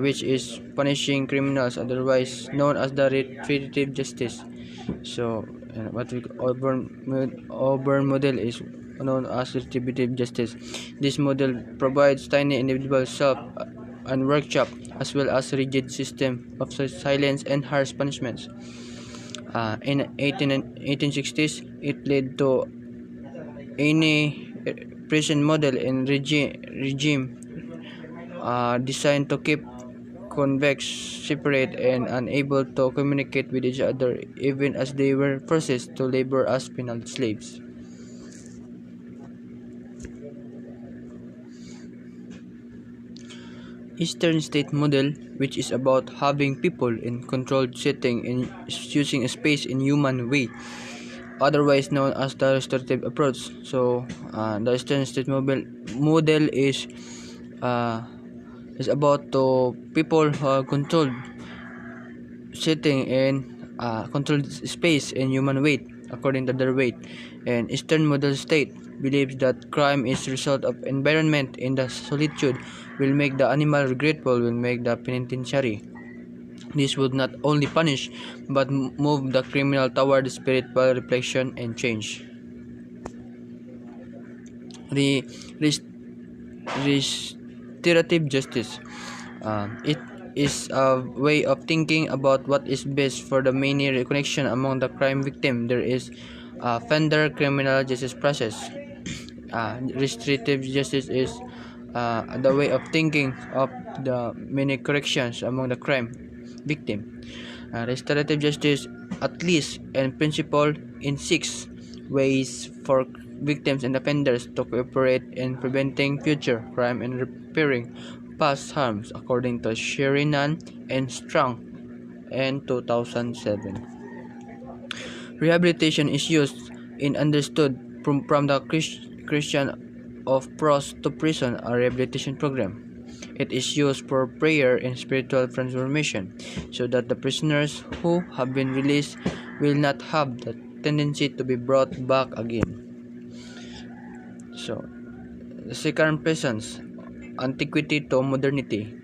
which is punishing criminals, otherwise known as the retributive justice. So what we Auburn model is known as retributive justice. This model provides tiny individual self and workshop, as well as rigid system of silence and harsh punishments. In 1860s, it led to any prison model and regime designed to keep convicts separate and unable to communicate with each other, even as they were forced to labor as penal slaves. Eastern state model, which is about having people in controlled setting and using a space in human way, otherwise known as the restorative approach. So, the Eastern state model uh, is about to people who are controlled setting in controlled space and human weight according to their weight. And Eastern model state believes that crime is result of environment in the solitude will make the animal regretful, will make the penitentiary. This would not only punish but move the criminal toward spiritual reflection and change. The restorative justice. It is a way of thinking about what is best for the many connection among the crime victim. There is a offender criminal justice process. Restorative justice is the way of thinking of the many corrections among the crime victim. Restorative justice, at least in principle, in 6 ways for victims and offenders to cooperate in preventing future crime and repairing past harms, according to Sheridan and Strong in 2007. Rehabilitation is used in understood from the Christian of pros to prison, a rehabilitation program. It is used for prayer and spiritual transformation, so that the prisoners who have been released will not have the tendency to be brought back again. So, the second prisons, antiquity to modernity.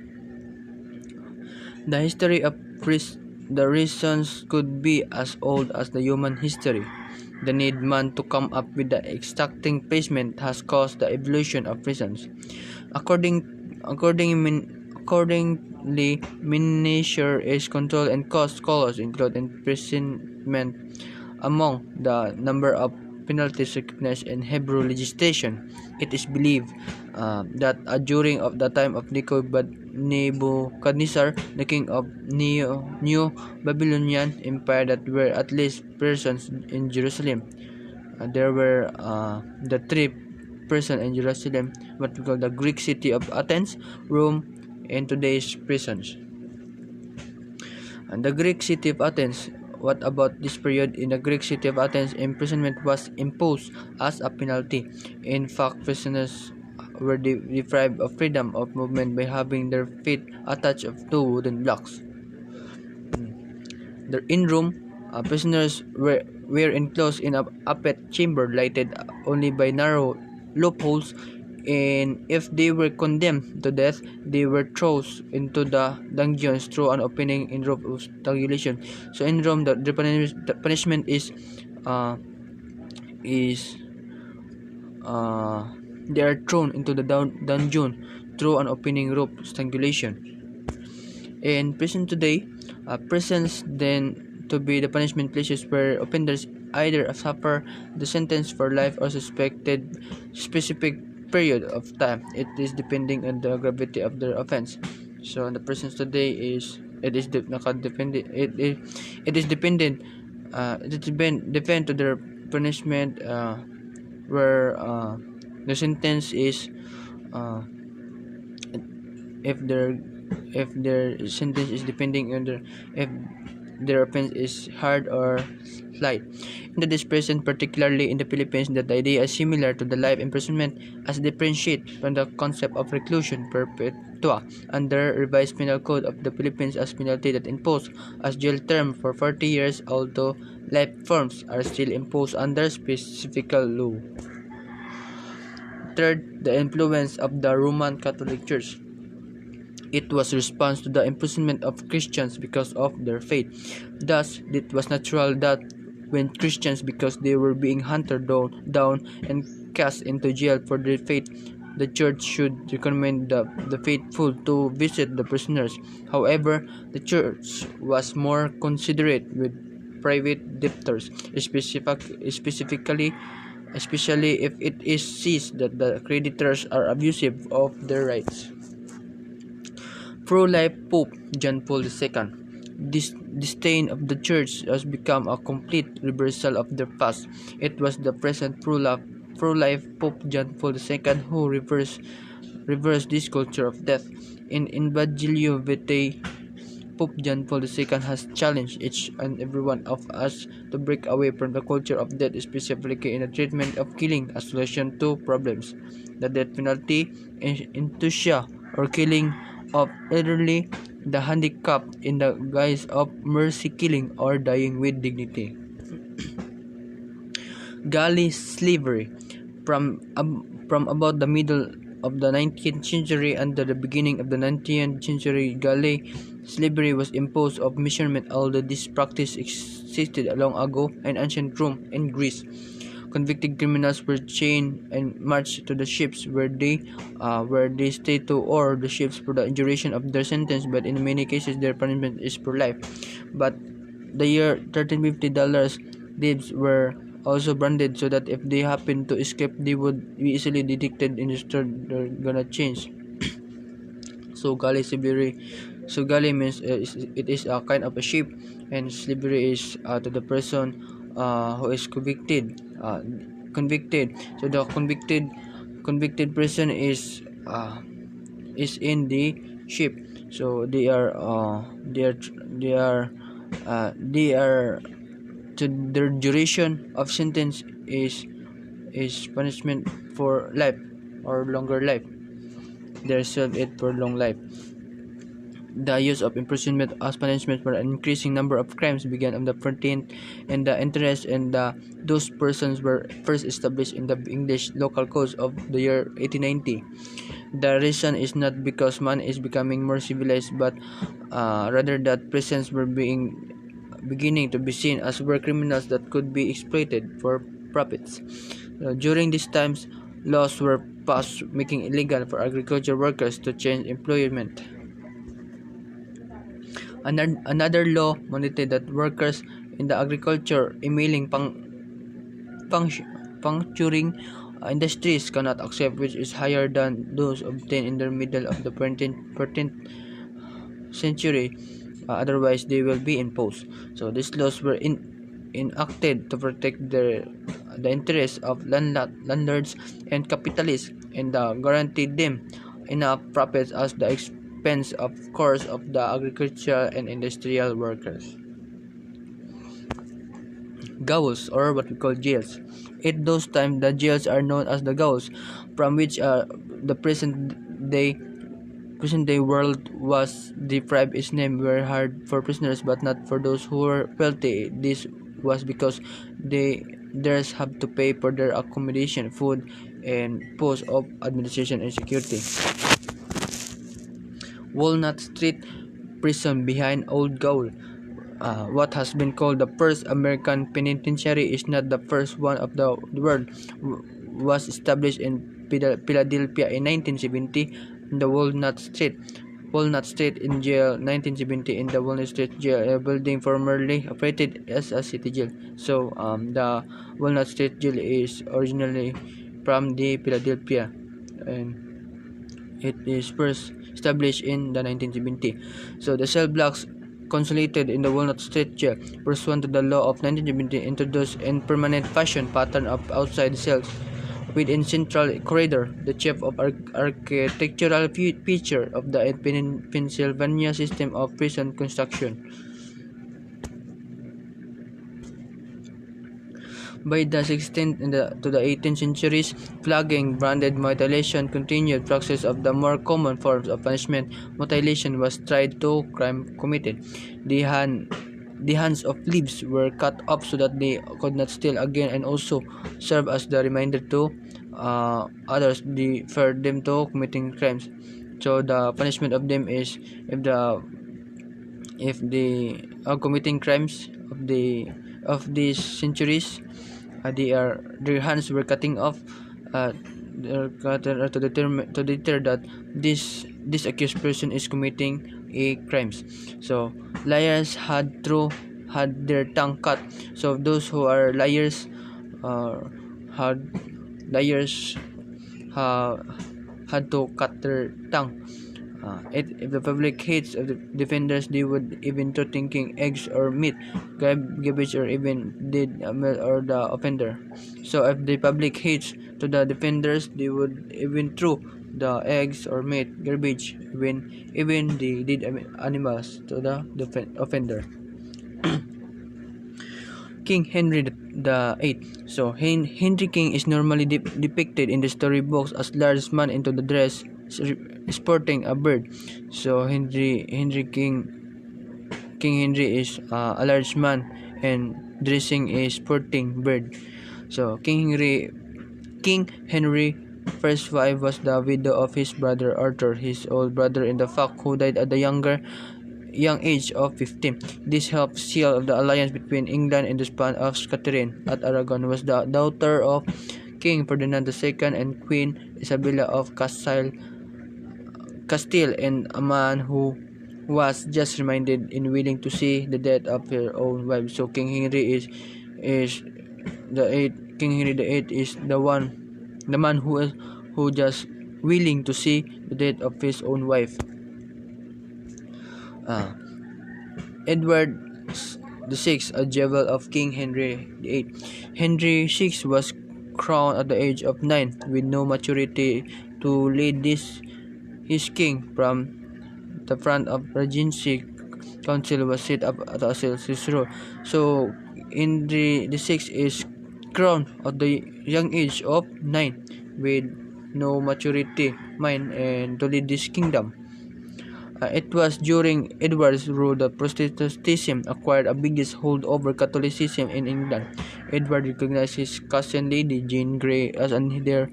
The history of the reasons could be as old as the human history. The need man to come up with the exacting placement has caused the evolution of prisons. Accordingly, miniature is controlled and cost scholars include imprisonment among the number of penalties recognized in Hebrew legislation. It is believed that during of the time of Nebuchadnezzar, the king of New Babylonian Empire, that were at least persons in Jerusalem. There were the 3 persons in Jerusalem, what we call the Greek city of Athens, Rome, and today's prisons. And the Greek city of Athens. What about this period? In the Greek city of Athens, imprisonment was imposed as a penalty. In fact, prisoners were deprived of freedom of movement by having their feet attached to wooden blocks. In Rome, prisoners were enclosed in a upper chamber lighted only by narrow loopholes, and if they were condemned to death, they were thrown into the dungeons through an opening in roof of strangulation. So in Rome, the punishment is they are thrown into the dungeon through an opening roof strangulation. In prison today, prisons then to be the punishment places where offenders either suffer the sentence for life or suspected specific period of time. It is depending on the gravity of their offense. So the prisons today is it is dependent depend to their punishment where the sentence is if their sentence is depending on if their offense is hard or light. In this present, particularly in the Philippines, that idea is similar to the life imprisonment as differentiate from the concept of reclusion perpetua under revised penal code of the Philippines as penalty that imposed as jail term for 40 years, although life forms are still imposed under specific law. Third, the influence of the Roman Catholic Church. It was a response to the imprisonment of Christians because of their faith. Thus, it was natural that when Christians, because they were being hunted down and cast into jail for their faith, the church should recommend the faithful to visit the prisoners. However, the church was more considerate with private debtors, specifically especially if it is sees that the creditors are abusive of their rights. Pro-life Pope John Paul II. This disdain of the church has become a complete reversal of their past. It was the present pro-life Pope John Paul II who reversed this culture of death. In Evangelio Vitae, Pope John Paul II has challenged each and every one of us to break away from the culture of death, specifically in the treatment of killing as solution to problems. The death penalty, euthanasia, or killing of elderly, the handicapped in the guise of mercy killing or dying with dignity. Galley slavery. From about the middle of the 19th century and the beginning of the 19th century, galley slavery was imposed of measurement, although this practice existed long ago in ancient Rome and Greece. Convicted criminals were chained and marched to the ships where they stayed to or the ships for the duration of their sentence, but in many cases their punishment is for life. But the year 1350 dollars slaves were also branded so that if they happened to escape they would be easily detected and they're gonna change. So galley means it is a kind of a ship, and slavery is to the person who is convicted. So the convicted person is in the ship. So they are to their duration of sentence is punishment for life or longer life. They serve it for long life. The use of imprisonment as punishment for an increasing number of crimes began on the 14th, and the interest in those persons were first established in the English local codes of the year 1890. The reason is not because man is becoming more civilized, but rather that prisons were beginning to be seen as were criminals that could be exploited for profits. During these times, laws were passed making it illegal for agriculture workers to change employment. Another law mandated that workers in the agriculture, emailing, puncturing industries cannot accept which is higher than those obtained in the middle of the 14th century. Otherwise, they will be imposed. So these laws were enacted to protect the interests of landlords and capitalists and guaranteed them enough profits as the expense of course of the agricultural and industrial workers. Gauls, or what we call jails. At those times, the jails are known as the Gauls, from which the present day world was deprived its name were hard for prisoners but not for those who were wealthy. This was because theirs have to pay for their accommodation, food, and post of administration and security. Walnut Street Prison behind Old Gaol. What has been called the first American penitentiary is not the first one of the world. Was established in Philadelphia in 1970 in the Walnut Street in jail. 1970 in the Walnut Street jail, a building formerly operated as a city jail. So the Walnut Street jail is originally from the Philadelphia, and it is first established in the 1970. So the cell blocks consolidated in the Walnut Street jail, pursuant to the law of 1970, introduced in permanent fashion pattern of outside cells within central corridor, the chief of architectural feature of the Pennsylvania system of prison construction. By the 16th to the 18th centuries, flogging, branded mutilation continued practice of the more common forms of punishment. Mutilation was tied to crime committed. The hands of thieves were cut off so that they could not steal again, and also serve as the reminder to others for them to committing crimes. So the punishment of them is if they are committing crimes of these centuries, their hands were cutting off. to deter that this accused person is committing a crimes. So liars had their tongue cut. So those who are liars had liars uh, had to cut their tongue. If the public hates of the defenders, they would even to thinking eggs or meat, garbage, or even did or the offender. So if the public hates to the defenders, they would even throw the eggs or meat, garbage, even the dead animals to the offender. King Henry the Eighth. So Henry King is normally depicted in the storybooks as large man into the dress, sporting a bird. So King Henry is a large man and dressing a sporting bird. So King Henry first wife was the widow of his brother Arthur, his old brother in the fact, who died at the young age of 15. This helped seal the alliance between England and the span of Catherine at Aragon was the daughter of King Ferdinand II and Queen Isabella of Castile, and a man who was just reminded in willing to see the death of her own wife. So King Henry is the eighth. King Henry the Eighth is the man who just willing to see the death of his own wife. Edward VI, a jewel of King Henry VIII. Henry VI was crowned at the age of 9 with no maturity to lead his king from the front of Regency Council was set up at his rule. So Henry VI is crowned at the young age of 9 with no maturity mind and to lead this kingdom. It was during Edward's rule that Protestantism acquired a biggest hold over Catholicism in England. Edward recognized his cousin Lady Jane Grey as an heir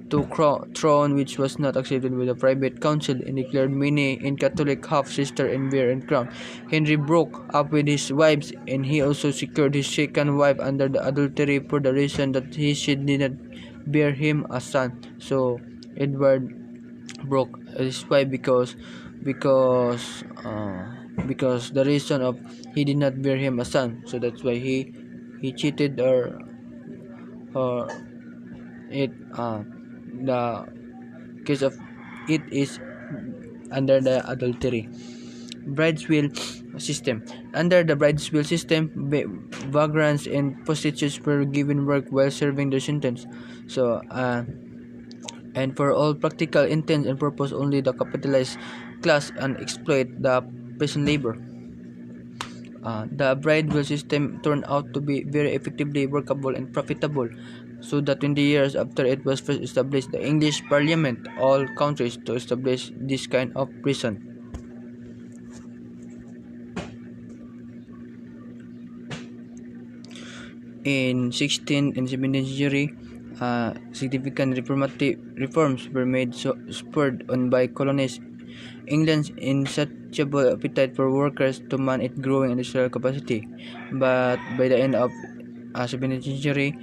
to throne, which was not accepted by the private council, and declared many in Catholic half-sister and bear and crown. Henry broke up with his wives, and he also secured his second wife under the adultery for the reason that she did not bear him a son. So Edward broke his wife because the reason of he did not bear him a son, so that's why he cheated or it the case of it is under the adultery. Bride's will system. Under the bride's will system, vagrants and prostitutes were given work while serving their sentence. So and for all practical intents and purpose, only the capitalized class and exploit the peasant labor. The bride will system turned out to be very effectively workable and profitable, so that 20 years after it was first established, the English Parliament all countries to establish this kind of prison. In 16th and 17th century, significant reforms were made, spurred on by colonies. England's insatiable appetite for workers to man its growing industrial capacity, but by the end of 17th century,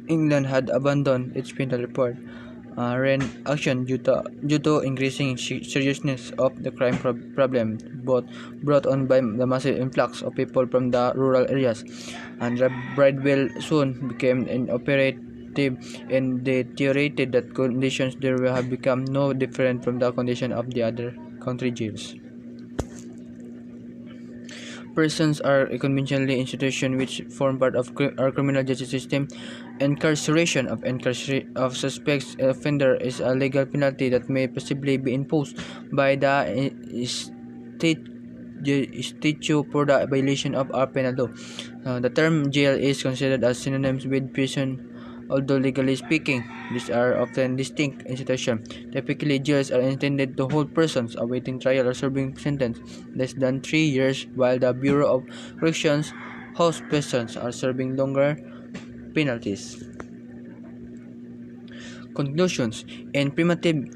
England had abandoned its penal reform action due to increasing seriousness of the crime problem, brought on by the massive influx of people from the rural areas, and the Bridewell soon became inoperative, and deteriorated that conditions there will have become no different from the condition of the other country jails. Prisons are a conventionally institution which form part of our criminal justice system. Incarceration of suspects offender is a legal penalty that may possibly be imposed by the statute for the violation of our penal law. The term jail is considered as synonymous with prison, although legally speaking, these are often distinct institutions. Typically, jails are intended to hold persons awaiting trial or serving sentence less than 3 years, while the Bureau of Corrections house persons are serving longer penalties. Conclusions. In primitive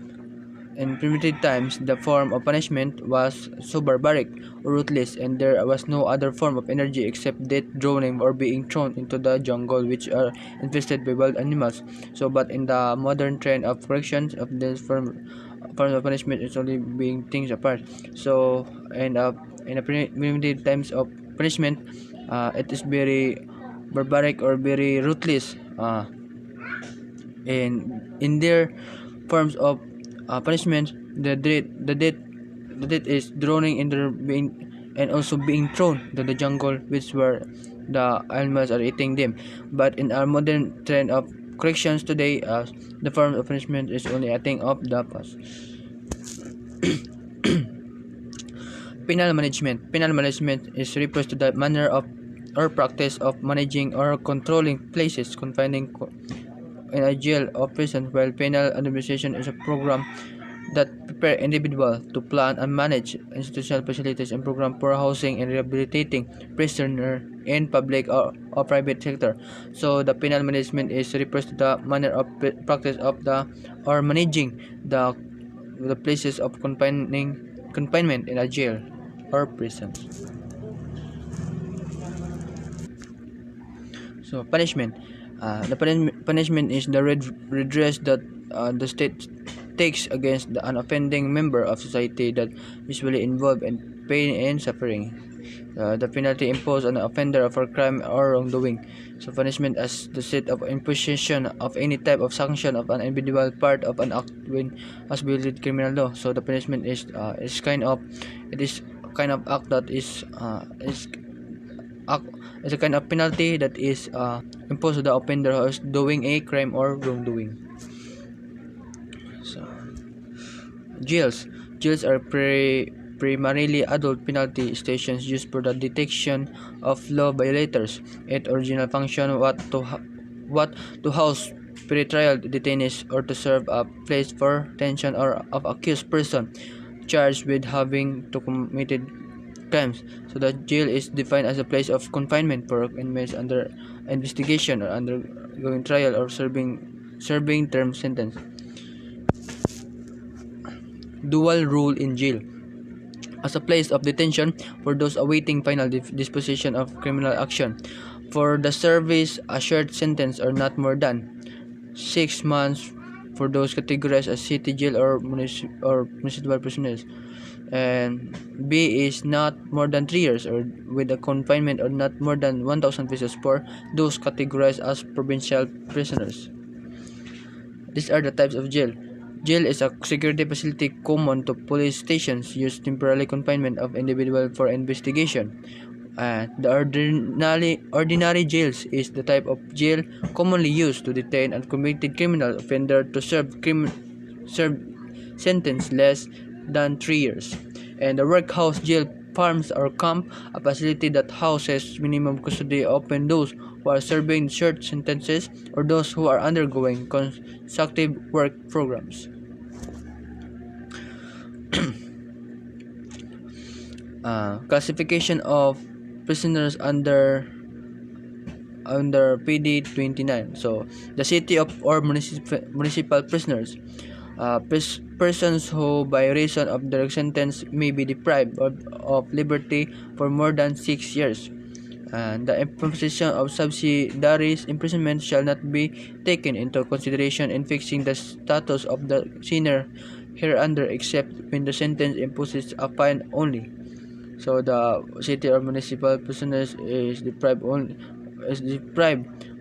in primitive times, the form of punishment was so barbaric or ruthless, and there was no other form of energy except death, drowning, or being thrown into the jungle, which are infested by wild animals. So, but in the modern trend of corrections of this form of punishment is only being things apart. So, and in the primitive times of punishment, it is very barbaric or very ruthless. In their forms of punishment, the death is drowning in the being and also being thrown to the jungle, which where the animals are eating them. But in our modern trend of corrections today, the form of punishment is only a thing of the past. Penal management. Penal management is refers to the manner of or practice of managing or controlling places confining in a jail or prison, while penal administration is a program that prepare individual to plan and manage institutional facilities and program for housing and rehabilitating prisoner in public or private sector. So the penal management is refers to the manner of practice of the or managing the places of confinement in a jail or prison. So punishment. Punishment is the redress that the state takes against an offending member of society that usually involved in pain and suffering. The penalty imposed on an offender for crime or wrongdoing. So punishment as the set of imposition of any type of sanction of an individual part of an act when as violated criminal law. So the punishment is kind of act that is a kind of penalty that is imposed on the offender who is doing a crime or wrongdoing. So, jails are primarily adult penalty stations used for the detection of law violators. Its original function was to house pre-trial detainees or to serve a place for detention or of accused person charged with having to committed crimes. So the jail is defined as a place of confinement for inmates under investigation or undergoing trial or serving term sentence. Dual role in jail. As a place of detention for those awaiting final disposition of criminal action. For the service, a short sentence or not more than 6 months for those categorized as city jail or municipal prisoners. And B is not more than 3 years or with a confinement or not more than 1,000 pesos for those categorized as provincial prisoners. These are the types of jail. Jail is a security facility common to police stations used temporary confinement of individual for investigation. The ordinary jails is the type of jail commonly used to detain a convicted criminal offender to serve sentence less than 3 years. And the workhouse jail farms or camp, a facility that houses minimum custody open those who are serving short sentences or those who are undergoing consecutive work programs. Classification of prisoners under PD 29. So the city of or municipal prisoners, persons who by reason of their sentence may be deprived of liberty for more than 6 years. And the imposition of subsidiary imprisonment shall not be taken into consideration in fixing the status of the sinner hereunder except when the sentence imposes a fine only. So the city or municipal prisoners is deprived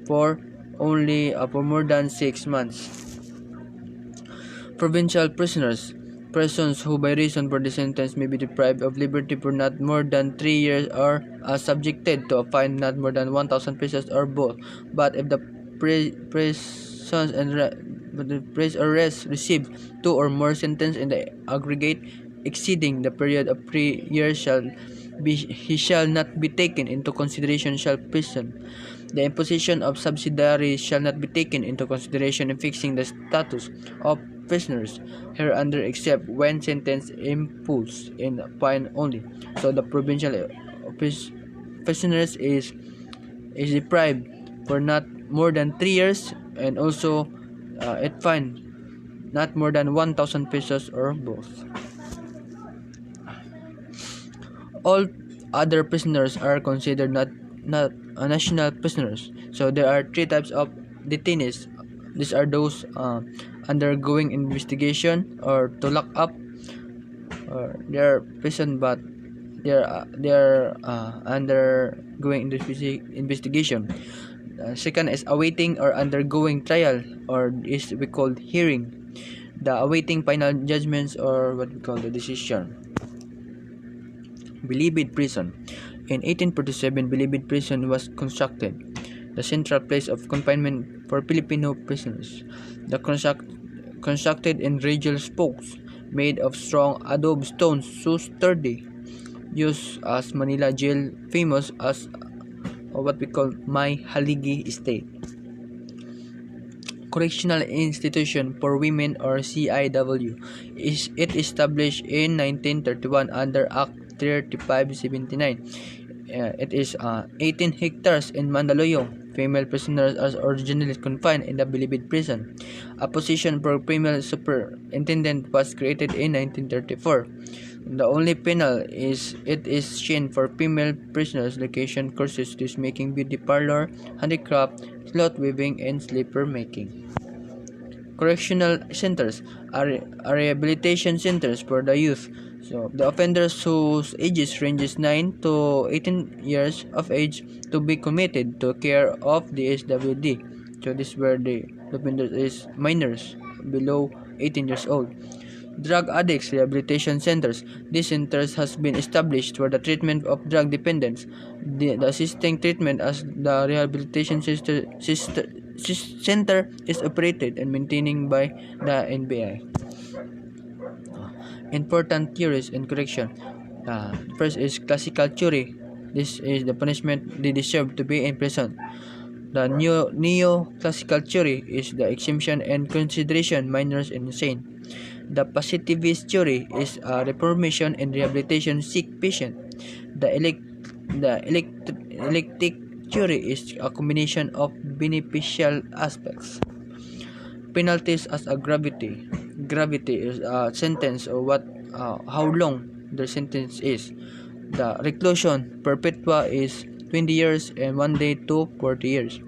for only for more than 6 months. Provincial prisoners, persons who by reason for the sentence may be deprived of liberty for not more than 3 years or are subjected to a fine not more than 1,000 pesos or both. But if the prisons and the arrest receive 2 or more sentences in the aggregate exceeding the period of 3 years he shall not be taken into consideration shall prison. The imposition of subsidiary shall not be taken into consideration in fixing the status of prisoners hereunder except when sentence imposed in fine only. So the provincial prisoners is deprived for not more than 3 years and also it fine not more than 1,000 pesos or both. All other prisoners are considered not national prisoners. So there are three types of detainees. These are those undergoing investigation or to lock up, or they are prison but they are undergoing investigation. Second is awaiting or undergoing trial, or is we call hearing. The awaiting final judgments, or what we call the decision. Bilibid Prison. In 1847, Bilibid Prison was constructed, the central place of confinement for Filipino prisoners. The constructed in radial spokes made of strong adobe stones so sturdy, used as Manila jail, famous as what we call My Haligi Estate. Correctional Institution for Women, or CIW, is it established in 1931 under Act 3579. It is 18 hectares in Mandaluyong. Female prisoners are originally confined in the Bilibid prison. A position for female superintendent was created in 1934. The only penal is it is seen for female prisoners location courses to making, beauty parlor, handicraft, cloth weaving, and slipper making. Correctional centers are rehabilitation centers for the youth. So the offenders whose ages ranges 9 to 18 years of age to be committed to care of the SWD. So this is where the offenders is minors below 18 years old. Drug addicts rehabilitation centers. These centers has been established for the treatment of drug dependence. The assisting treatment as the rehabilitation center is operated and maintained by the NBI. Important theories in correction. First is classical theory. This is the punishment they deserve to be in prison. The neo-classical theory is the exemption and consideration minors and insane. The positivist theory is a reformation and rehabilitation sick patient. The eclectic theory is a combination of beneficial aspects. Penalties as a gravity. Gravity is a sentence, or how long the sentence is. The reclusion perpetua is 20 years and 1 day to 40 years.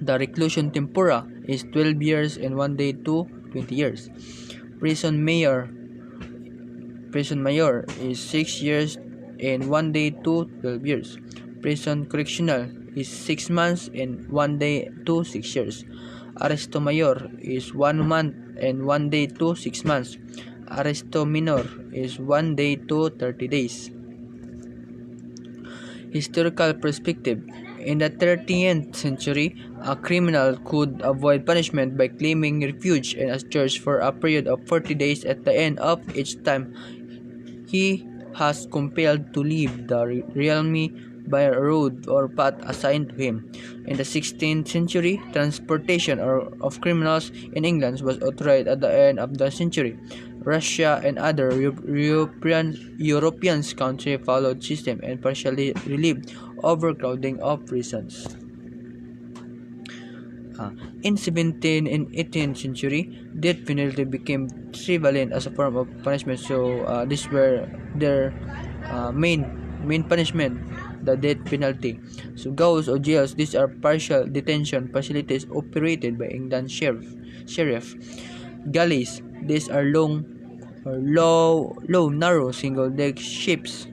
The reclusion tempora is 12 years and 1 day to 20 years. Prison mayor is 6 years and 1 day to 12 years. Prison correctional is 6 months and 1 day to 6 years. Arresto mayor is 1 month and 1 day to 6 months. Arresto minor is 1 day to 30 days. Historical perspective. In the 13th century, a criminal could avoid punishment by claiming refuge and as charged for a period of 40 days. At the end of each time, he has compelled to leave the realm by a road or path assigned to him. In the 16th century, transportation of criminals in England was authorized at the end of the century. Russia and other European countries followed system and partially relieved overcrowding of prisons. In 17th and 18th century, death penalty became prevalent as a form of punishment. So these were their main punishment, the death penalty. So gaols or jails, these are partial detention facilities operated by England sheriff. Galleys, these are low, narrow single-deck ships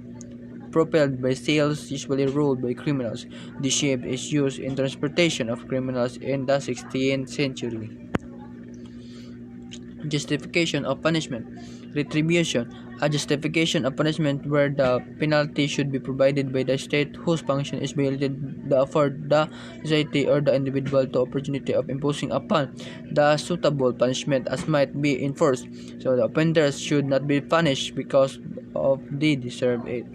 propelled by sails, usually rowed by criminals. The ship is used in transportation of criminals in the 16th century. Justification of punishment. Retribution. A justification of punishment where the penalty should be provided by the state whose function is violated to afford the society or the individual the opportunity of imposing upon the suitable punishment as might be enforced. So the offenders should not be punished because of they deserve it.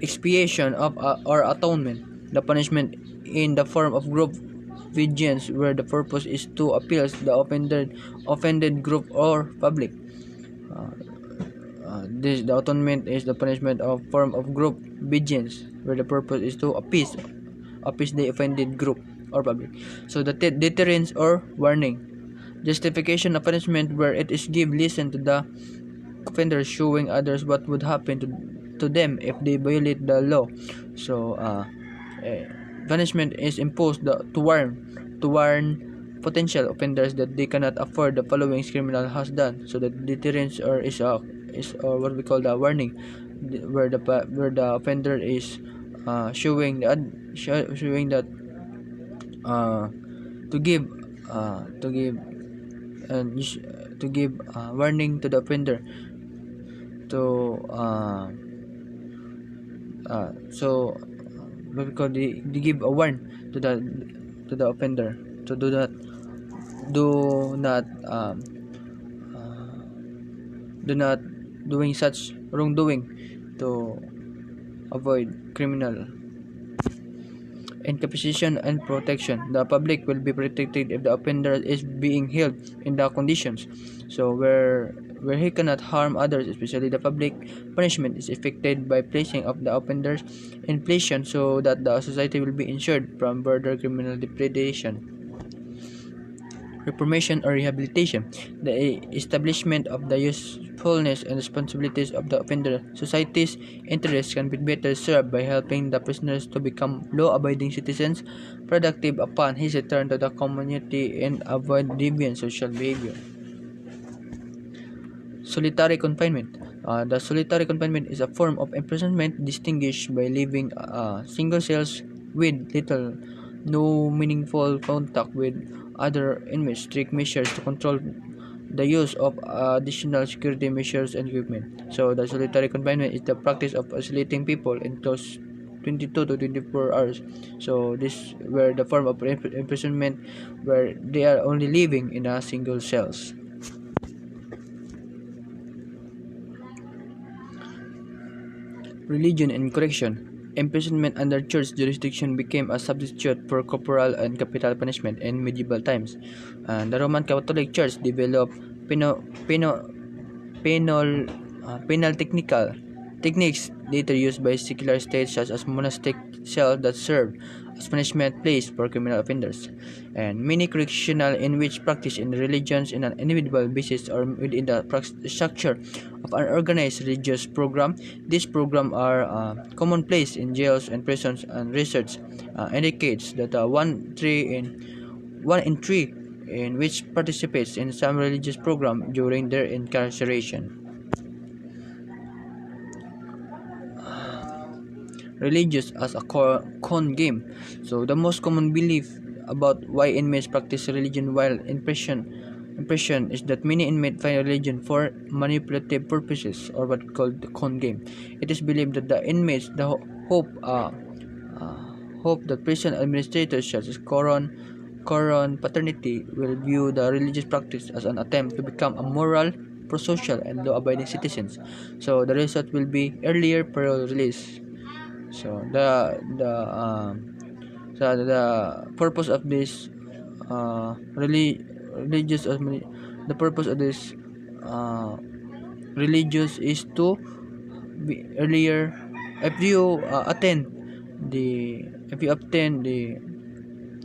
Expiation of or atonement. The punishment in the form of group vengeance where the purpose is to appeal the offended group or public. The atonement is the punishment of form of group vengeance where the purpose is to appease the offended group or public. So the deterrence or warning. Justification of punishment where it is give listen to the offenders, showing others what would happen to them if they violate the law. So eh, punishment is imposed to warn potential offenders that they cannot afford the following criminal has done. So the deterrence or is what we call the warning, where the offender is showing that uh, to give to give and to give warning to the offender to so what we call the give a warn to the offender to do not uh, do not doing such wrongdoing to avoid criminal incapacitation and protection. The public will be protected if the offender is being held in the conditions. So where he cannot harm others, especially the public, punishment is effected by placing of the offenders in prison so that the society will be insured from further criminal depredation. Reformation or rehabilitation, the establishment of the usefulness and responsibilities of the offender. Society's interests can be better served by helping the prisoners to become law-abiding citizens, productive upon his return to the community, and avoid deviant social behavior. Solitary confinement. The solitary confinement is a form of imprisonment distinguished by living single cells with little, no meaningful contact with other inmates. Strict measures to control the use of additional security measures and equipment. So the solitary confinement is the practice of isolating people in close 22 to 24 hours. So this where the form of imprisonment where they are only living in a single cells. Religion and correction. Imprisonment under church jurisdiction became a substitute for corporal and capital punishment in medieval times. The Roman Catholic Church developed penal techniques later used by secular states such as monastic cells that served as punishment place for criminal offenders, and many correctional in which practice in religions in an individual basis or within the structure of an organized religious program. These programs are commonplace in jails and prisons, and research indicates that one in three in which participates in some religious program during their incarceration. Religious as a con game. So the most common belief about why inmates practice religion while impression is that many inmates find religion for manipulative purposes, or what called the con game. It is believed that the inmates hope that prison administrators such as Coron Paternity will view the religious practice as an attempt to become a moral, pro-social, and law-abiding citizens. So the result will be earlier parole release. So the purpose of this religious the purpose of this religious is to be earlier if you attend the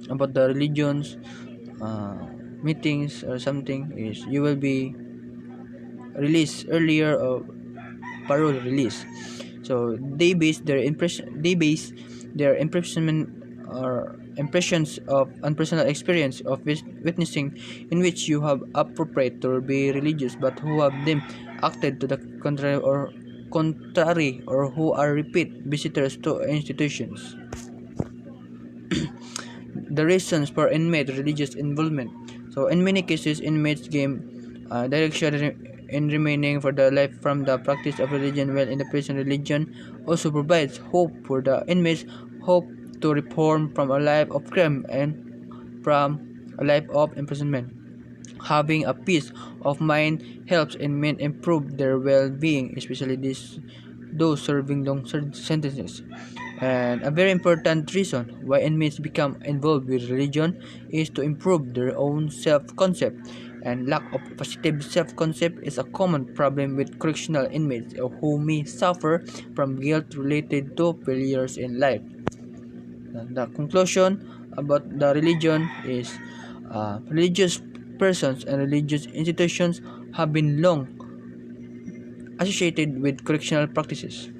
about the religions meetings or something, is you will be released earlier or parole release. So they base their imprisonment or impressions of unpersonal experience of witnessing in which you have appropriate to be religious but who have them acted to the contrary or who are repeat visitors to institutions. The reasons for inmate religious involvement. So in many cases inmates gain direction in remaining for their life from the practice of religion, while in the prison religion also provides hope for the inmates, hope to reform from a life of crime and from a life of imprisonment. Having a peace of mind helps inmates improve their well-being, especially those serving long sentences. And a very important reason why inmates become involved with religion is to improve their own self-concept, and lack of positive self-concept is a common problem with correctional inmates who may suffer from guilt related to failures in life. And the conclusion, about the religion is religious persons and religious institutions have been long associated with correctional practices.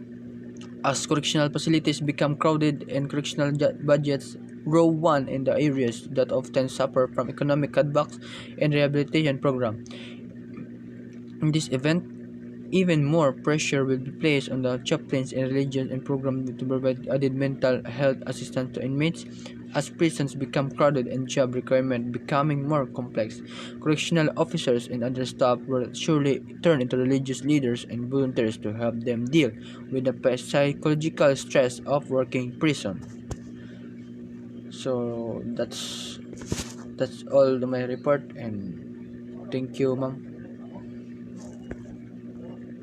As correctional facilities become crowded and correctional budgets grow, one in the areas that often suffer from economic cutbacks and rehabilitation program. In this event, even more pressure will be placed on the chaplains and religions and programs to provide added mental health assistance to inmates. As prisons become crowded and job requirements becoming more complex, correctional officers and other staff will surely turn into religious leaders and volunteers to help them deal with the psychological stress of working prison. So that's all my report, and thank you, ma'am.